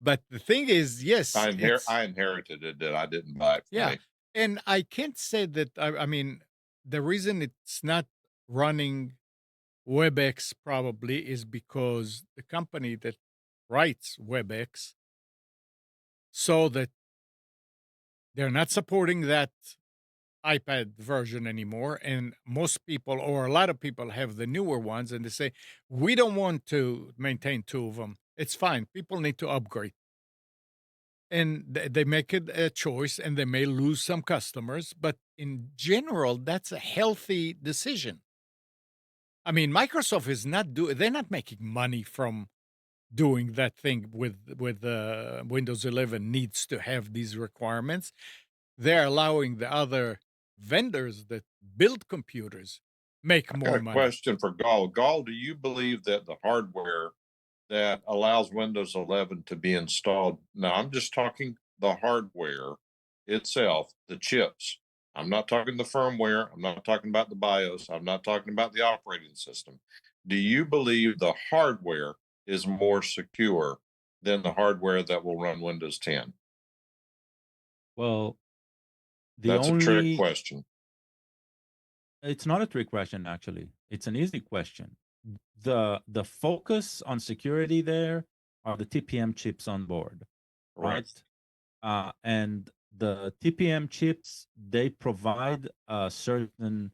But the thing is, yes, I inherited it, that I didn't buy it for yeah, me. and I can't say that. I mean, the reason it's not running WebEx probably is because the company that writes WebEx saw that they're not supporting that iPad version anymore, and most people, or a lot of people, have the newer ones, and they say, we don't want to maintain two of them. It's fine. People need to upgrade. And they make it a choice, and they may lose some customers, but in general, that's a healthy decision. I mean, Microsoft is they're not making money from doing that thing with Windows 11 needs to have these requirements. They're allowing the other vendors that build computers make I more got a money. question for Gall. Gall, do you believe that the hardware that allows Windows 11 to be installed? Now, I'm just talking the hardware itself, the chips. I'm not talking the firmware. I'm not talking about the BIOS. I'm not talking about the operating system. Do you believe the hardware is more secure than the hardware that will run Windows 10? Well, That's a trick question. it's not a trick question, actually. It's an easy question. The focus on security there are the TPM chips on board, right? And the TPM chips, they provide a certain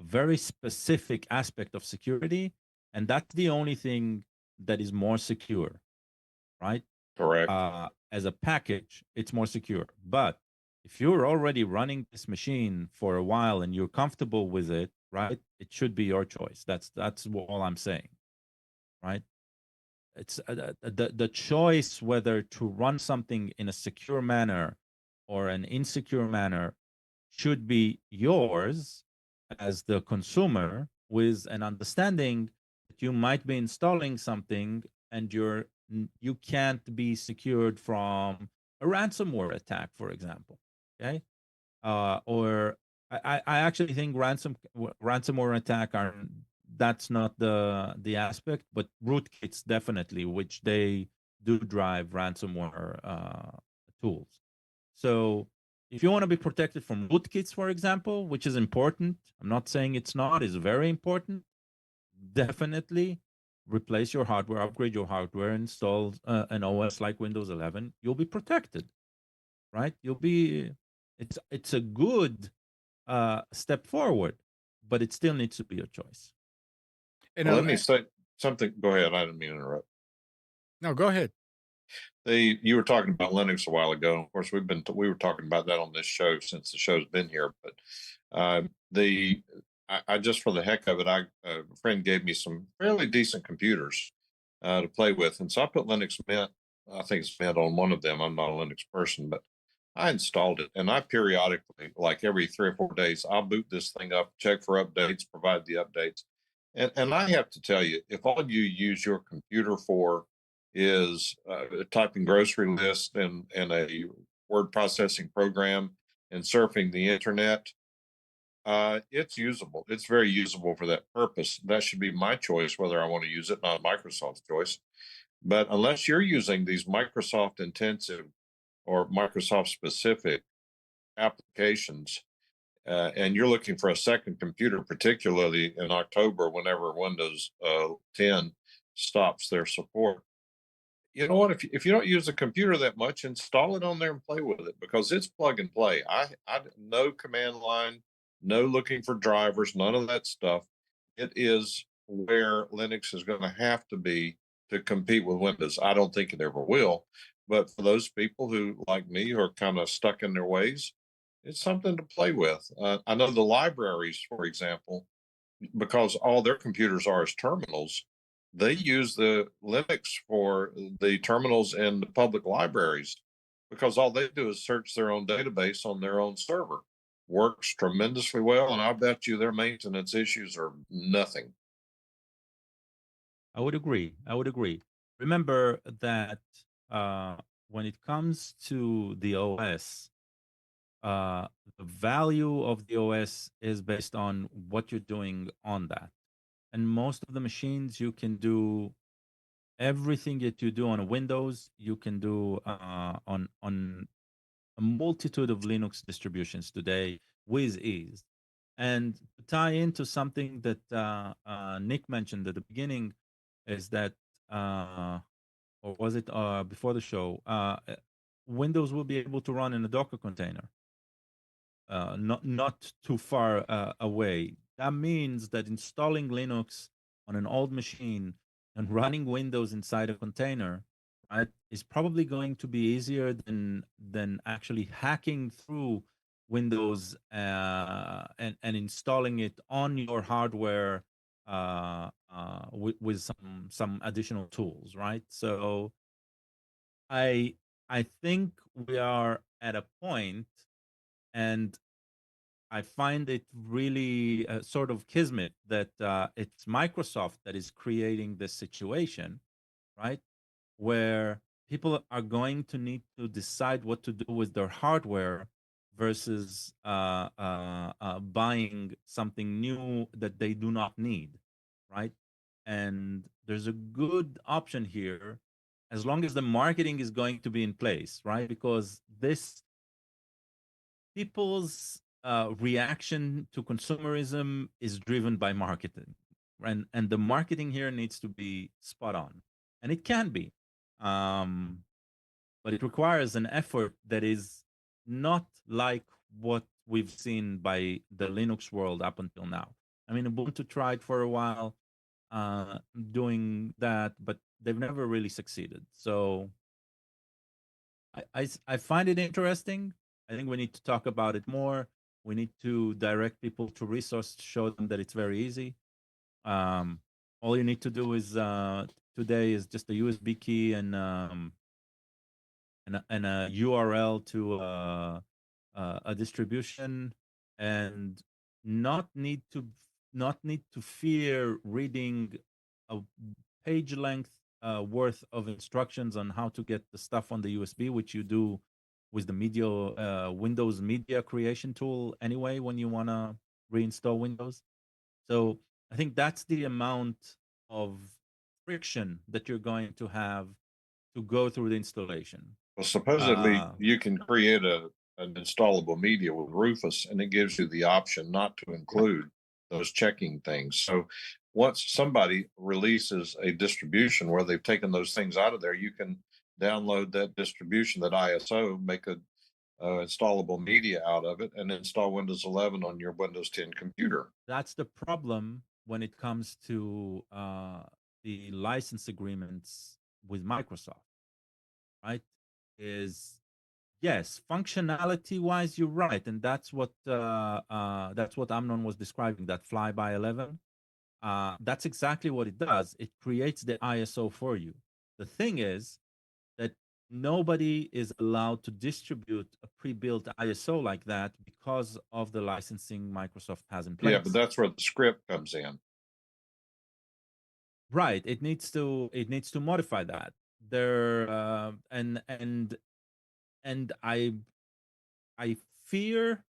very specific aspect of security, and that's the only thing that is more secure, right? Correct. As a package, it's more secure. But if you're already running this machine for a while and you're comfortable with it, right, it should be your choice. That's all I'm saying, right? it's the choice whether to run something in a secure manner or an insecure manner should be yours as the consumer, with an understanding that you might be installing something and you can't be secured from a ransomware attack, for example. Okay. Or I actually think ransomware attack that's not the aspect, but rootkits definitely, which they do drive ransomware tools. So if you want to be protected from rootkits, for example, which is important, I'm not saying it's not, it's very important. Definitely replace your hardware, upgrade your hardware, install an OS like Windows 11. You'll be protected, right? It's a good step forward, but it still needs to be a choice. And Well, let me say something. Go ahead. I didn't mean to interrupt. no, go ahead. You were talking about Linux a while ago. Of course, we were talking about that on this show since the show's been here. But I just, for the heck of it, a friend gave me some fairly decent computers to play with, and so I put Linux Mint. I think it's Mint on one of them. I'm not a Linux person, but I installed it, and I periodically, like every 3 or 4 days, I'll boot this thing up, check for updates, provide the updates, and I have to tell you, if all you use your computer for is typing grocery lists and a word processing program and surfing the internet, it's usable. It's very usable for that purpose. That should be my choice whether I want to use it, not Microsoft's choice. But unless you're using these Microsoft intensive or Microsoft specific applications, and you're looking for a second computer, particularly in October, whenever Windows 10 stops their support, you know what? If you don't use the computer that much, install it on there and play with it, because it's plug and play. I no command line, no looking for drivers, none of that stuff. It is where Linux is going to have to be to compete with Windows. I don't think it ever will, but for those people who, like me, are kind of stuck in their ways, it's something to play with. I know the libraries, for example, because all their computers are as terminals, they use the Linux for the terminals in the public libraries, because all they do is search their own database on their own server. Works tremendously well, and I bet you their maintenance issues are nothing. I would agree. Remember that when it comes to the OS, the value of the OS is based on what you're doing on that. And most of the machines, you can do everything that you do on a Windows, you can do on a multitude of Linux distributions today with ease. And to tie into something that Nick mentioned at the beginning, is that, or was it before the show, Windows will be able to run in a Docker container, not too far away. That means that installing Linux on an old machine and running Windows inside a container, right, is probably going to be easier than actually hacking through Windows and installing it on your hardware with some additional tools, right? So I think we are at a point, and I find it really sort of kismet that it's Microsoft that is creating this situation, right? Where people are going to need to decide what to do with their hardware versus buying something new that they do not need, right? And there's a good option here, as long as the marketing is going to be in place, right? Because this people's reaction to consumerism is driven by marketing, and the marketing here needs to be spot on, and it can be, um, but it requires an effort that is not like what we've seen by the Linux world up until now. I mean, Ubuntu tried for a while doing that, but they've never really succeeded. So I find it interesting. I think we need to talk about it more. We need to direct people to resource, show them that it's very easy. All you need to do is today is just a USB key and a URL to a distribution, and not need to fear reading a page length worth of instructions on how to get the stuff on the USB, which you do with the Windows Media Creation tool anyway when you want to reinstall Windows. So I think that's the amount of friction that you're going to have to go through the installation. Well, supposedly Uh, you can create an installable media with Rufus, and it gives you the option not to include those checking things. So once somebody releases a distribution where they've taken those things out of there, you can download that distribution, that ISO, make a installable media out of it, and install Windows 11 on your Windows 10 computer. That's the problem when it comes to the license agreements with Microsoft, right? Is yes, functionality wise, you're right, and that's what Amnon was describing. That FlyBy11, that's exactly what it does. It creates the ISO for you. The thing is that nobody is allowed to distribute a pre-built ISO like that because of the licensing Microsoft has in place. Yeah, but that's where the script comes in. Right. It needs to modify that. There and I fear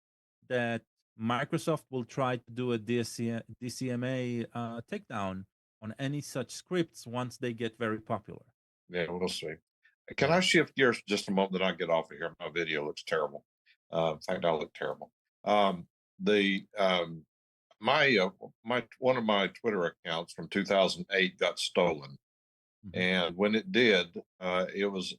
that Microsoft will try to do a DCMA takedown on any such scripts once they get very popular. Yeah, we'll see. Can I shift gears just a moment that I get off of here? My video looks terrible. In fact, I look terrible. My one of my Twitter accounts from 2008 got stolen, and when it did, it was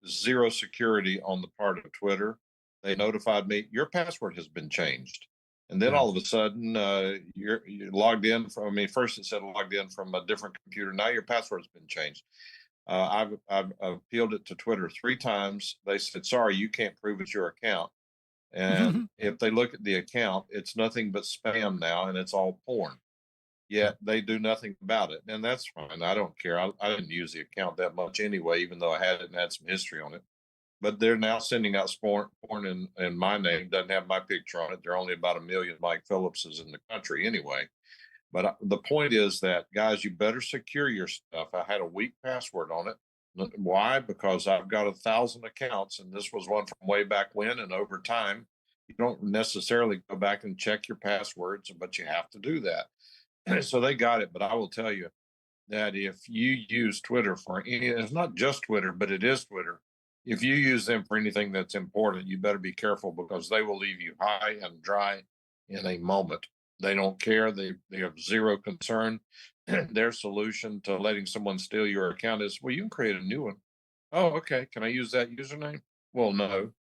zero security on the part of Twitter. They notified me your password has been changed, and then all of a sudden you're logged in from. I mean, first it said logged in from a different computer. Now your password's been changed. I've appealed it to Twitter 3 times. They said, sorry, you can't prove it's your account. And if they look at the account, it's nothing but spam now, and it's all porn. Yet they do nothing about it. And that's fine. I don't care. I didn't use the account that much anyway, even though I had it and had some history on it. But they're now sending out porn in my name. Doesn't have my picture on it. There are only about 1 million Mike Phillipses in the country anyway. But the point is that, guys, you better secure your stuff. I had a weak password on it. Why? Because I've got 1,000 accounts, and this was one from way back when. And over time, you don't necessarily go back and check your passwords, but you have to do that. So they got it. But I will tell you that if you use Twitter for any, it's not just Twitter, but it is Twitter. If you use them for anything that's important, you better be careful, because they will leave you high and dry in a moment. They don't care. They have zero concern. Their solution to letting someone steal your account is, well, you can create a new one. Oh, okay. Can I use that username? Well, no.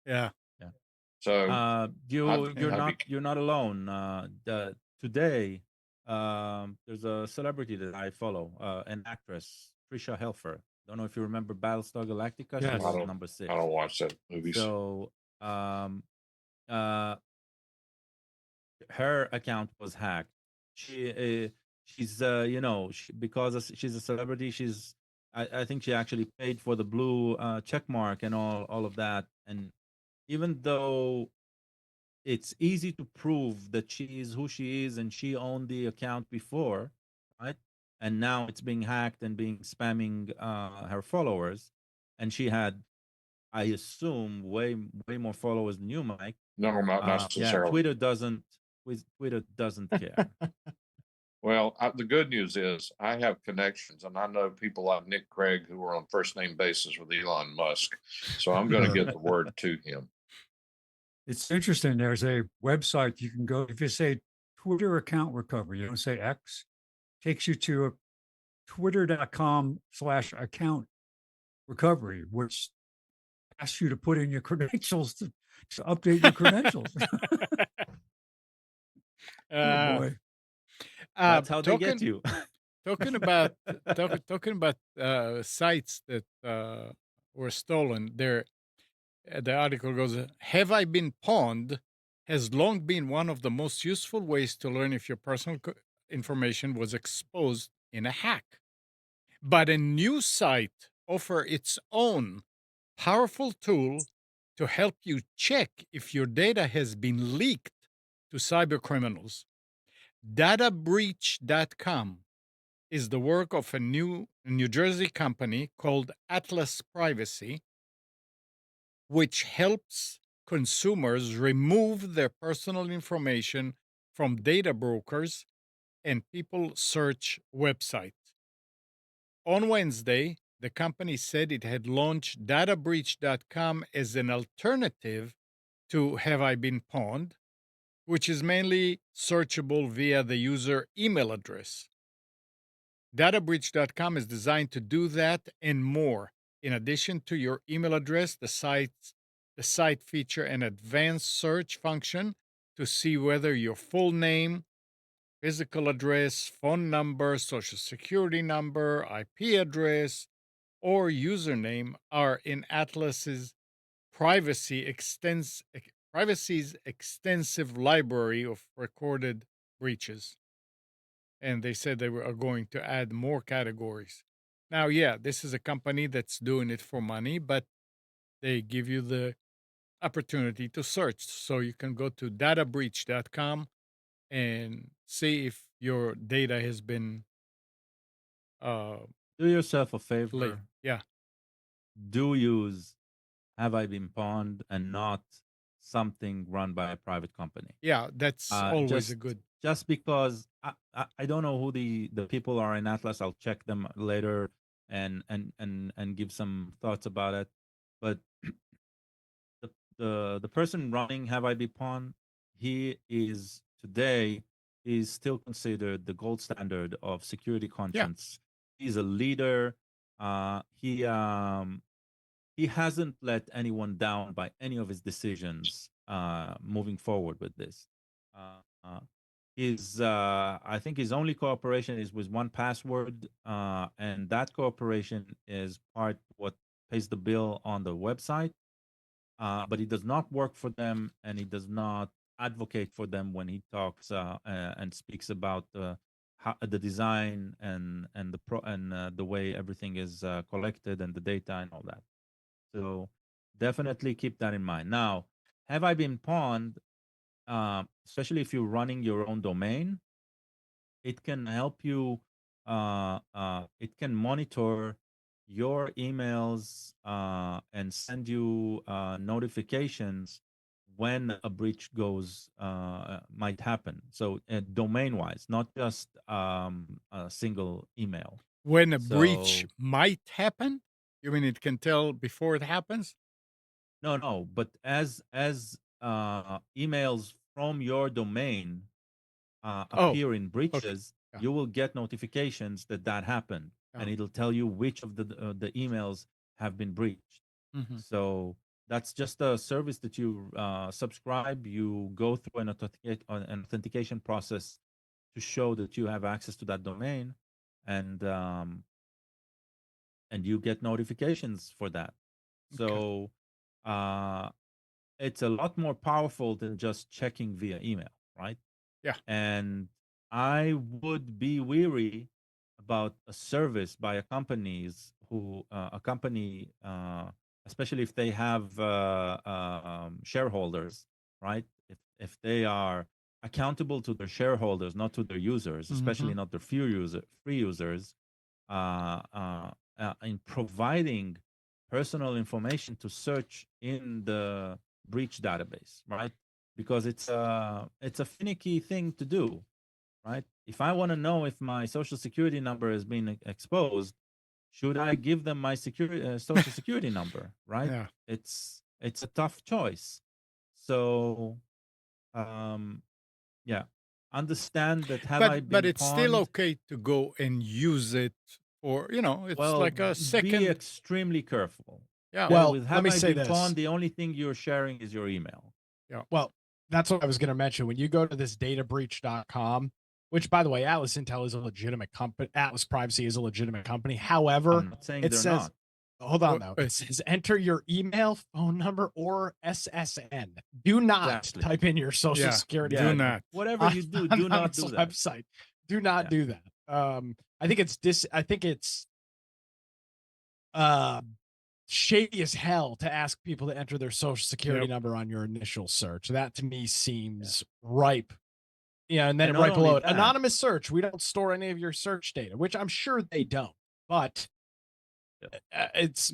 Yeah. So you're not alone. Today, there's a celebrity that I follow, an actress, Trisha Helfer. Don't know if you remember Battlestar Galactica. Yes. She was number 6. I don't watch that movies. So her account was hacked. She's because she's a celebrity, I think she actually paid for the blue check mark and all of that. And even though it's easy to prove that she is who she is and she owned the account before, right? And now it's being hacked and being spamming her followers, and she had, I assume, way more followers than you, Mike. No, not necessarily. Twitter doesn't care. Well, the good news is I have connections, and I know people like Nick Craig who are on first name basis with Elon Musk. So I'm going to get the word to him. It's interesting. There's a website you can go, if you say Twitter account recovery, you don't say X, takes you to a twitter.com/account recovery, which asks you to put in your credentials to update your credentials. Oh boy. That's how they get you. Talking about sites that were stolen. There, the article goes, "Have I been pawned? Has long been one of the most useful ways to learn if your personal information was exposed in a hack. But a new site offers its own powerful tool to help you check if your data has been leaked to cybercriminals. Databreach.com is the work of a New Jersey company called Atlas Privacy, which helps consumers remove their personal information from data brokers and people search websites. On Wednesday, the company said it had launched databreach.com as an alternative to Have I Been Pawned, which is mainly searchable via the user email address. Databreach.com is designed to do that and more. In addition to your email address, the site feature an advanced search function to see whether your full name, physical address, phone number, social security number, IP address, or username are in Atlas's privacy's extensive library of recorded breaches. And they said they are going to add more categories. Now, yeah, this is a company that's doing it for money, but they give you the opportunity to search. So you can go to databreach.com and see if your data has been uh, Do yourself a leaked. favor. Yeah. Do use Have I Been Pawned and not something run by a private company. Yeah, that's always a Just good. just because I don't know who the people are in Atlas. I'll check them later and give some thoughts about it. But the person running Have I Been Pawned, he is today is still considered the gold standard of security conscience. He's a leader. He hasn't let anyone down by any of his decisions moving forward with this. I think his only cooperation is with 1Password, and that cooperation is part what pays the bill on the website. But he does not work for them, and he does not advocate for them when he talks and speaks about the design and the way everything is collected and the data and all that. So definitely keep that in mind. Now, Have I Been Pawned, especially if you're running your own domain, it can help you, it can monitor your emails and send you notifications when a breach might happen. So domain wise, not just a single email. When a breach So might happen, you mean it can tell before it happens? no, but as emails from your domain appear in Okay. breaches, Yeah. you will get notifications that happened, and Yeah. it'll tell you which of the emails have been breached. Mhm. So that's just a service that you subscribe. You go through an authentication process to show that you have access to that domain, and you get notifications for that. Okay. So it's a lot more powerful than just checking via email, right? Yeah. And I would be weary about a service by a company, especially if they have shareholders, right? If they are accountable to their shareholders, not to their users, especially not their free users, in providing personal information to search in the breach database, right? Because it's a finicky thing to do, right? If I want to know if my social security number has been exposed, should I give them my social security number, right? Yeah. It's a tough choice. So yeah, understand that Have I But Been it's still Pawned? okay to go and use it for, it's Well, like a be second. extremely careful. Yeah. Well, With let Have me I say Been this. Pawned, the only thing you're sharing is your email. Yeah. Well, that's what I was going to mention. When you go to this databreach.com, which by the way, Atlas Intel is a legitimate company, Atlas Privacy is a legitimate company. However, I'm not saying it they're says, not. hold on Well, though. It says enter your email, phone number, or SSN. Do not Exactly. type in your social Yeah, security do number not. Whatever you do, do on not this do that. website. Do not Yeah. do that. I think it's uh shady as hell to ask people to enter their social security Yep. number on your initial search. That to me seems ripe. Yeah, and then And not right below only it, that, anonymous search. We don't store any of your search data, which I'm sure they don't. But it's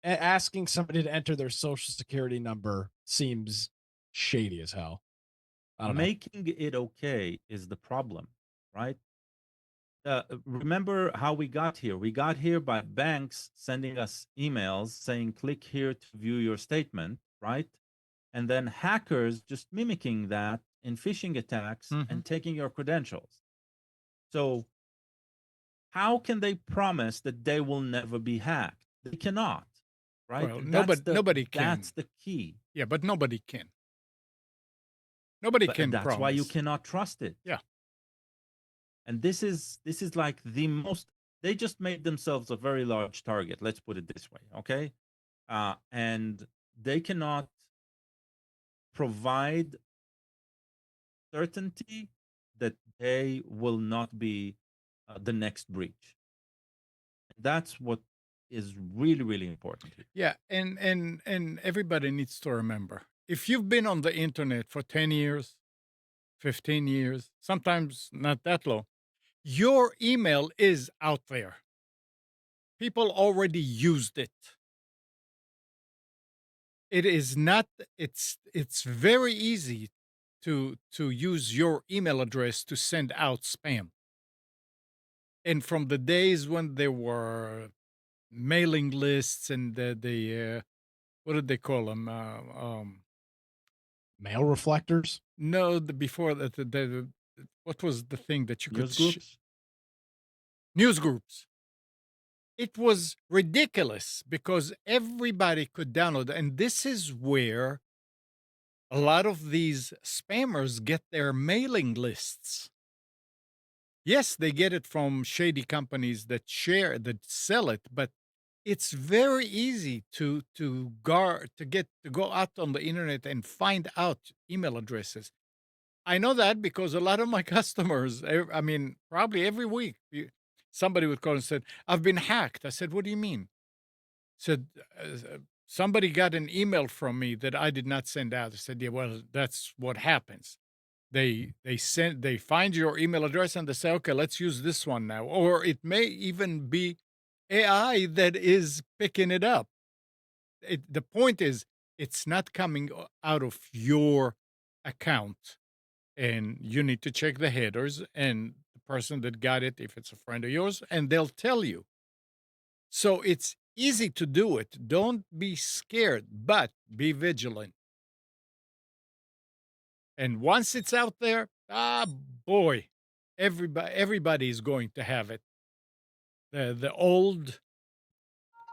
asking somebody to enter their social security number seems shady as hell. I don't know. making it okay is the problem, right? Remember how we got here? We got here by banks sending us emails saying, click here to view your statement, right? And then hackers just mimicking that in phishing attacks and taking your credentials. So, how can they promise that they will never be hacked? They cannot, right? Well, That's nobody can. That's the key. Yeah, but nobody can. Nobody But can that's promise. why you cannot trust it. Yeah. And this is like the most. They just made themselves a very large target. Let's put it this way, okay? And they cannot provide certainty that they will not be the next breach. That's what is really, really important here. Yeah, and everybody needs to remember, if you've been on the internet for 10 years, 15 years, sometimes not that long, your email is out there. People already used it. It is not, it's very easy to use your email address to send out spam. And from the days when there were mailing lists and the what did they call them? Mail reflectors. No, before that, what was the thing that you could News groups. news groups. It was ridiculous because everybody could download, and this is where a lot of these spammers get their mailing lists. Yes, they get it from shady companies that sell it, but it's very easy to go out on the internet and find out email addresses. I know that because a lot of my customers, I mean, probably every week, somebody would call and said, "I've been hacked." I said, "What do you mean?" Said, "Somebody got an email from me that I did not send out." I said, "Yeah, well, that's what happens. They find your email address and they say, okay, let's use this one now." Or it may even be AI that is picking it up. The point is, it's not coming out of your account, and you need to check the headers and the person that got it, if it's a friend of yours, and they'll tell you. So it's easy to do it. Don't be scared, but be vigilant. And once it's out there, boy, everybody is going to have it. The old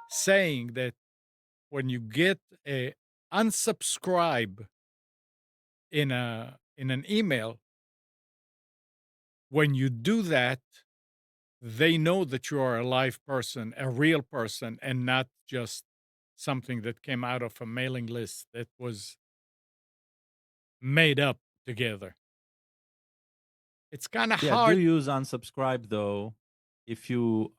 saying that when you get a unsubscribe in an email, when you do that, they know that you are a live person, a real person, and not just something that came out of a mailing list that was made up together. It's kind of Yeah, do hard. use unsubscribe though if you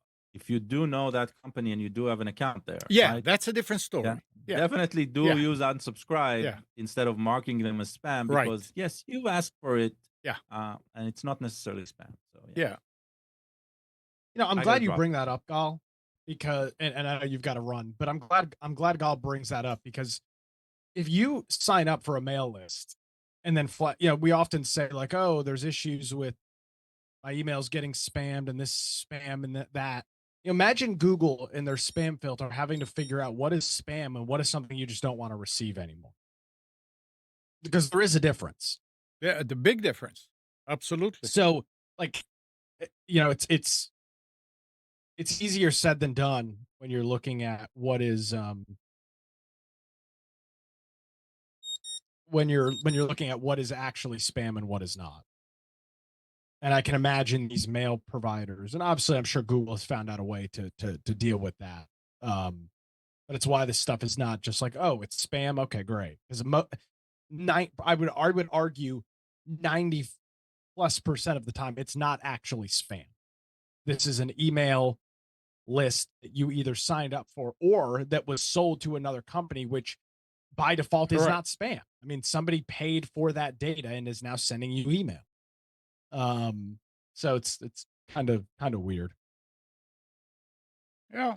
do know that company and you do have an account there. Yeah, right? that's a different story. Yeah. Yeah. Definitely do Yeah. use unsubscribe Yeah. instead of marking them as spam Right. because yes, you asked for it. Yeah. And it's not necessarily spam. So Yeah. You know, I'm I glad gotta you drop bring that up, Gal, because and I know you've got to run, but I'm glad Gal brings that up because if you sign up for a mail list and then we often say like, oh, there's issues with my emails getting spammed and this spam and that. You know, imagine Google in their spam filter having to figure out what is spam and what is something you just don't want to receive anymore. Because there is a difference. Yeah, the big difference. Absolutely. So, like, you know, it's easier said than done when you're looking at what is when you're looking at what is actually spam and what is not. And I can imagine these mail providers, and obviously I'm sure Google has found out a way to deal with that. But it's why this stuff is not just like, oh, it's spam. Okay, great. Because I would argue 90+% of the time it's not actually spam. this is an email list that you either signed up for or that was sold to another company, which by default is not spam. I mean, somebody paid for that data and is now sending you email. So it's kind of weird. Yeah.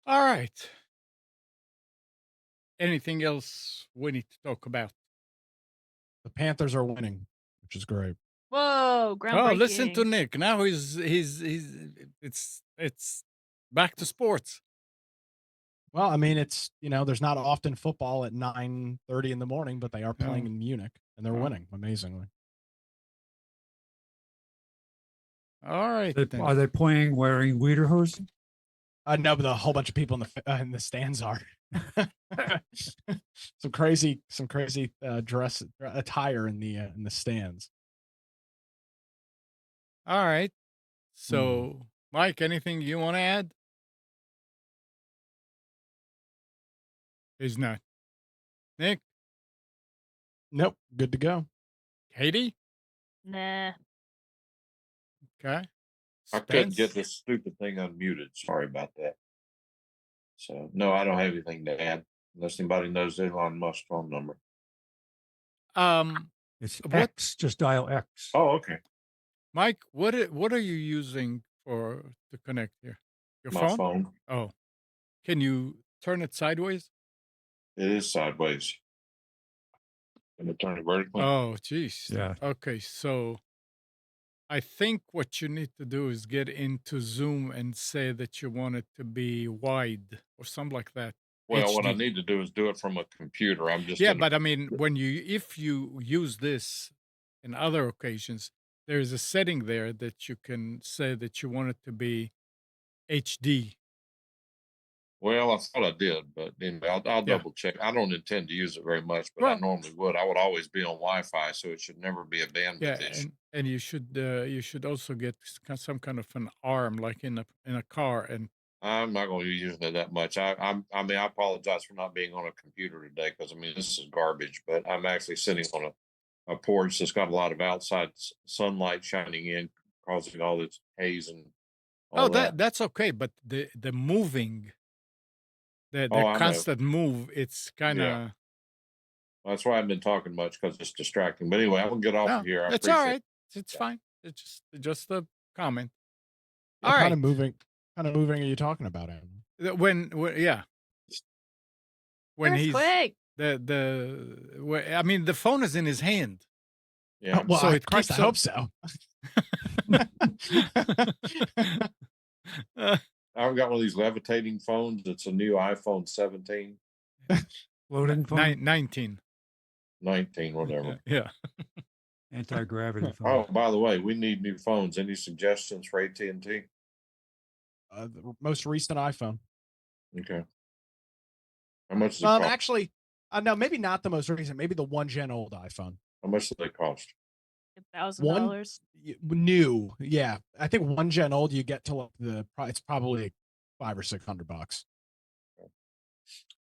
All right. Anything else we need to talk about? The Panthers are winning, which is great. Whoa, groundbreaking. Oh, listen to Nick. Now he's it's back to sports. Well, I mean, it's, there's not often football at 9:30 in the morning, but they are playing in Munich and they're winning amazingly. All right. Are they playing wearing lederhosen? No, but a whole bunch of people in the stands are. some crazy dress attire in the stands. All right. So, Mike, anything you want to add? He's not. Nick? Nope. Good to go. Katie? Nah. I Okay. couldn't Spence? get this stupid thing unmuted. Sorry about that. So, no, I don't have anything to add unless anybody knows Elon Musk's phone number. It's What- X. Just dial X. Oh, okay. Mike, what are you using to connect here? Your My phone? phone. Oh. Can you turn it sideways? It is sideways. Can I turn it vertically? Oh, geez. Yeah. Okay, so I think what you need to do is get into Zoom and say that you want it to be wide or something like that. Well, what I HD. need to do is do it from a computer. I'm just Yeah, in a- but I mean, if you use this in other occasions, there is a setting there that you can say that you want it to be HD. well, I thought I did, but anyway, I'll Yeah. double check. I don't intend to use it very much, but I Well- normally would. I would always be on Wi-Fi, so it should never be a bandwidth Yeah, issue. and you should also get some kind of an arm like in a car and I'm not going to be using it that much. I mean, I apologize for not being on a computer today because I mean this is garbage. But I'm actually sitting on a porch that's got a lot of outside sunlight shining in, causing all this haze and all that. that's okay, but the moving, the Oh, I know. constant move, it's kind of Yeah. That's why I haven't been talking much because it's distracting. But anyway, I'm gonna get off no, of here. I it's all appreciate right. It's Yeah. fine. It's just a comment. What All kind right. of moving are you talking about, Aaron? When yeah, when he's Earthquake. I mean, the phone is in his hand. Yeah. Well, So I it Christ, keeps I hope so. I've got one of these levitating phones. It's a new iPhone 17, Floating phone. 19. 19, whatever. Yeah. Anti-gravity phone. Oh, by the way, we need new phones. Any suggestions for AT&T? The most recent iPhone. Okay. How much does it cost? Actually, no, maybe not the most recent. Maybe the 1 gen old iPhone. How much do they cost? $1,000. New, yeah. I think 1 gen old, you get to like it's probably $500 or $600.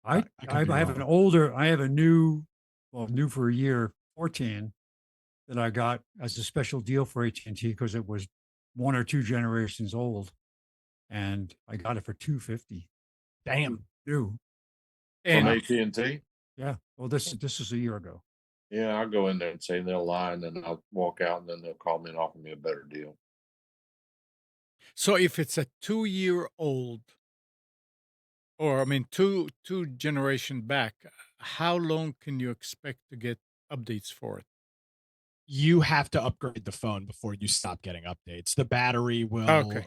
I could be have wrong. an older. I have a new, well, new for a year, 14, that I got as a special deal for AT&T because it was 1 or 2 generations old, and I got it for $250. Damn. New. From And AT&T? Yeah. Well, this is a year ago. Yeah, I'll go in there and say they'll lie, and then I'll walk out, and then they'll call me and offer me a better deal. so if it's a 2-year-old, or I mean two generation back, how long can you expect to get updates for it? You have to upgrade the phone before you stop getting updates. The battery will Okay.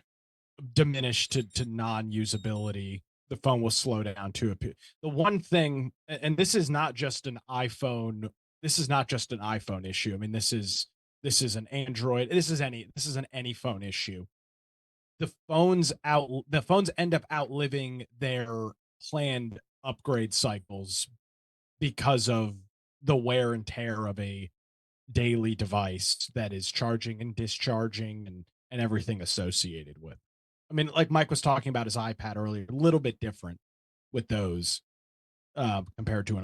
diminish to non-usability. The phone will slow down to the one thing, and this is not just an iPhone. This is not just an iPhone issue. I mean, this is an Android. This is an any phone issue. The phones end up outliving their planned upgrade cycles because of the wear and tear of a daily device that is charging and discharging and everything associated with. I mean, like Mike was talking about his iPad earlier, a little bit different with those compared to an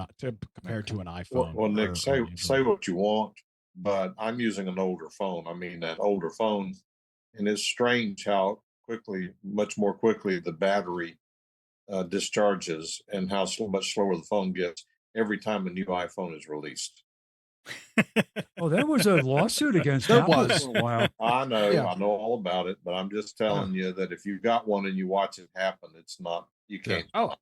iPhone. Well, Nick, say what you want, but I'm using an older phone. I mean, that older phone, and it's strange how much more quickly the battery discharges and how much slower the phone gets every time a new iPhone is released. Oh, there was a lawsuit against There Apple was. for a while. I know, Yeah. I know all about it, but I'm just telling you that if you've got one and you watch it happen, it's not, you Yeah. can't. Oh,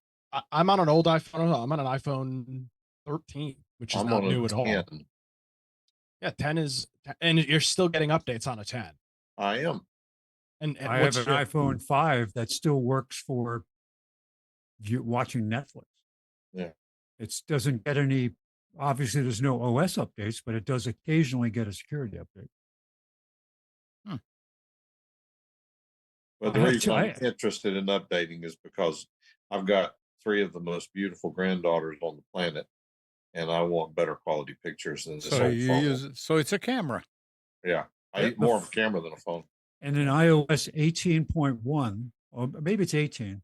I'm on an old iPhone. I'm on an iPhone 13, which is I'm not on new a at all. 10. Yeah, 10 is, and you're still getting updates on a 10. I am. And I have what's an your, iPhone 5 that still works for watching Netflix. Yeah. It doesn't get any, obviously, there's no OS updates, but it does occasionally get a security update. But the I have reason two. I'm interested in updating is because I've got 3 of the most beautiful granddaughters on the planet, and I want better quality pictures than this So old you phone. use it. So it's a camera. Yeah. I Yeah, eat more of a camera than a phone. And in iOS 18.1, or maybe it's 18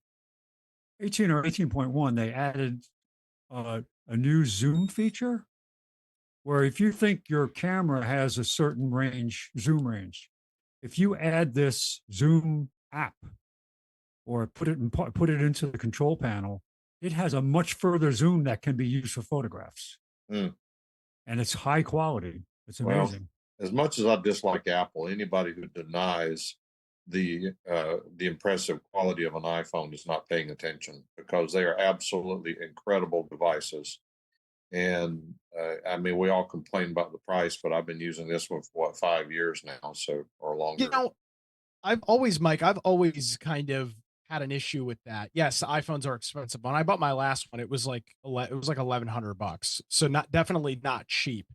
or 18.1, they added a new zoom feature where if you think your camera has a certain range, zoom range, if you add this zoom app or put it into the control panel, it has a much further zoom that can be used for photographs. Mm. And it's high quality. It's Well, amazing. as much as I dislike Apple, anybody who denies the impressive quality of an iPhone is not paying attention, because they are absolutely incredible devices. And I mean, we all complain about the price, but I've been using this one for 5 years now, so, or longer. you know, Mike, I've always kind of had an issue with that. Yes, iPhones are expensive. When I bought my last one, it was like $1,100, so not definitely not cheap.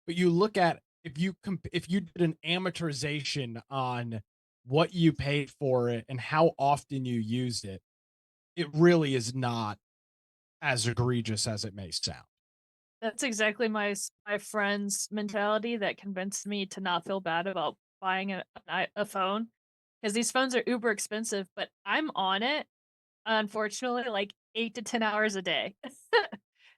But you look at, if you did an amortization on what you paid for it and how often you used it, it really is not as egregious as it may sound. That's exactly my friend's mentality that convinced me to not feel bad about buying a phone, because these phones are uber expensive, but I'm on it, unfortunately, like 8 to 10 hours a day.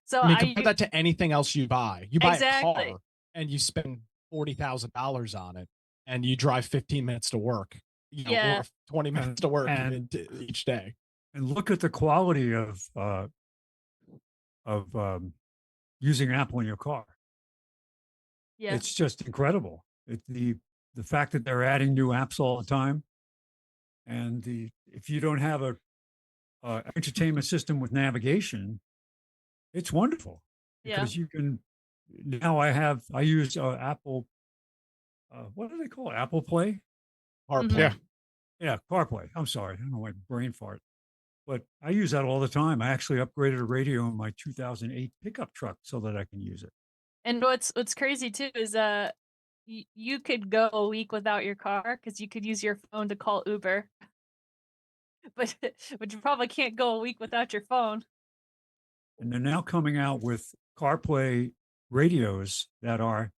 So I mean, I compare u that to anything else you buy. You buy a exactly. car and you spend $40,000 on it, and you drive 15 minutes to work, Yeah. or 20 minutes to work And each day. look at the quality of using Apple in your car. Yeah. It's just incredible. The fact that they're adding new apps all the time, and if you don't have a entertainment system with navigation, it's wonderful Yeah. because you can. Now I use Apple. What do they call it? Apple Play. Mhm. Yeah. Yeah, CarPlay. I'm sorry, I don't know why brain fart. But I use that all the time. I actually upgraded a radio in my 2008 pickup truck so that I can use it. And what's crazy too is you could go a week without your car because you could use your phone to call Uber. But you probably can't go a week without your phone. And they're now coming out with CarPlay radios that are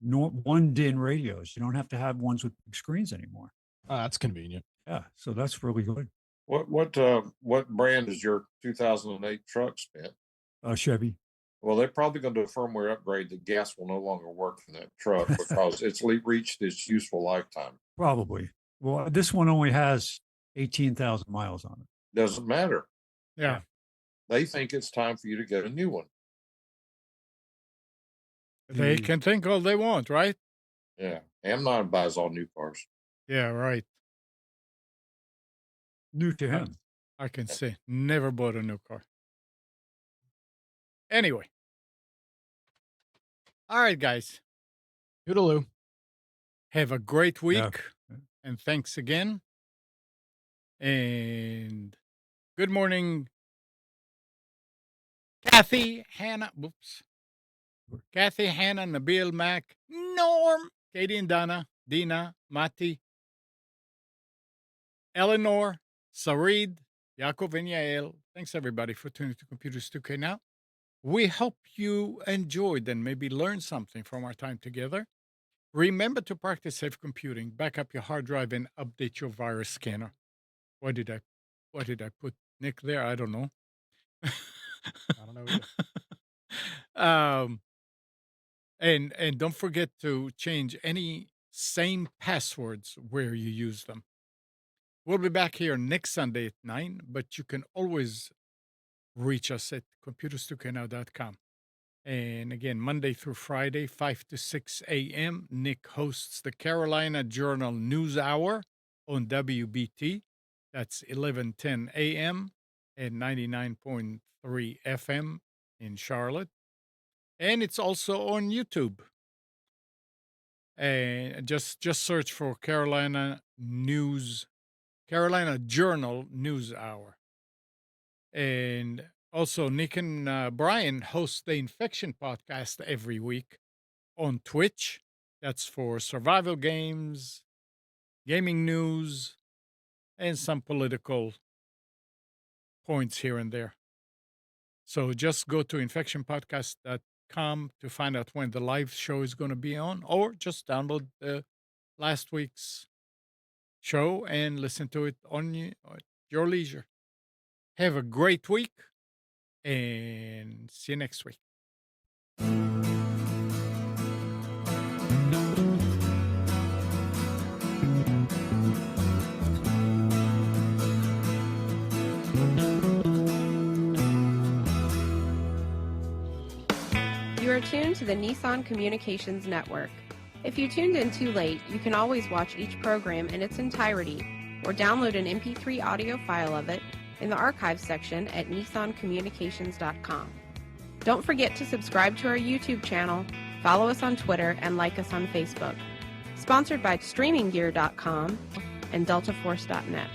one DIN radios. You don't have to have ones with big screens anymore. That's convenient. Yeah, so that's really good. What brand is your 2008 truck spent? Chevy. Well, they're probably going to do a firmware upgrade that gas will no longer work in that truck because it's reached its useful lifetime. Probably. Well, this one only has 18,000 miles on it. Doesn't matter. Yeah. They think it's time for you to get a new one. They can think all they want, right? Yeah. Amnon buys all new cars. Yeah, right. New to him. I can say never bought a new car. Anyway. All right, guys. Toodaloo. Have a great week. Yeah. And thanks again. And good morning, Kathy, Hannah. Whoops. Kathy, Hannah, Nabil, Mac, Norm, Katie and Donna, Dina, Mati, Eleanor, Sarid, Yaakov, and Yael. Thanks, everybody, for tuning to Computers 2K Now. We hope you enjoyed and maybe learned something from our time together. Remember to practice safe computing, back up your hard drive, and update your virus scanner. Why did I put Nick there? I don't know. I don't know either. um, And don't forget to change any same passwords where you use them. We'll be back here next Sunday at 9, but you can always reach us at computers2know.com. And again, Monday through Friday, 5 to 6 a.m., Nick hosts the Carolina Journal News Hour on WBT. That's 11:10 a.m. and 99.3 FM in Charlotte. And it's also on YouTube. And just search for Carolina Journal News Hour. And also, Nick and Brian host the Infection Podcast every week on Twitch. That's for survival games, gaming news, and some political points here and there. So just go to infectionpodcast.com to find out when the live show is going to be on, or just download last week's show and listen to it on your leisure. Have a great week and see you next week. You are tuned to the Nissan Communications Network. If you tuned in too late, you can always watch each program in its entirety or download an MP3 audio file of it in the archives section at nissancommunications.com. Don't forget to subscribe to our YouTube channel, follow us on Twitter, and like us on Facebook. Sponsored by StreamingGear.com and DeltaForce.net.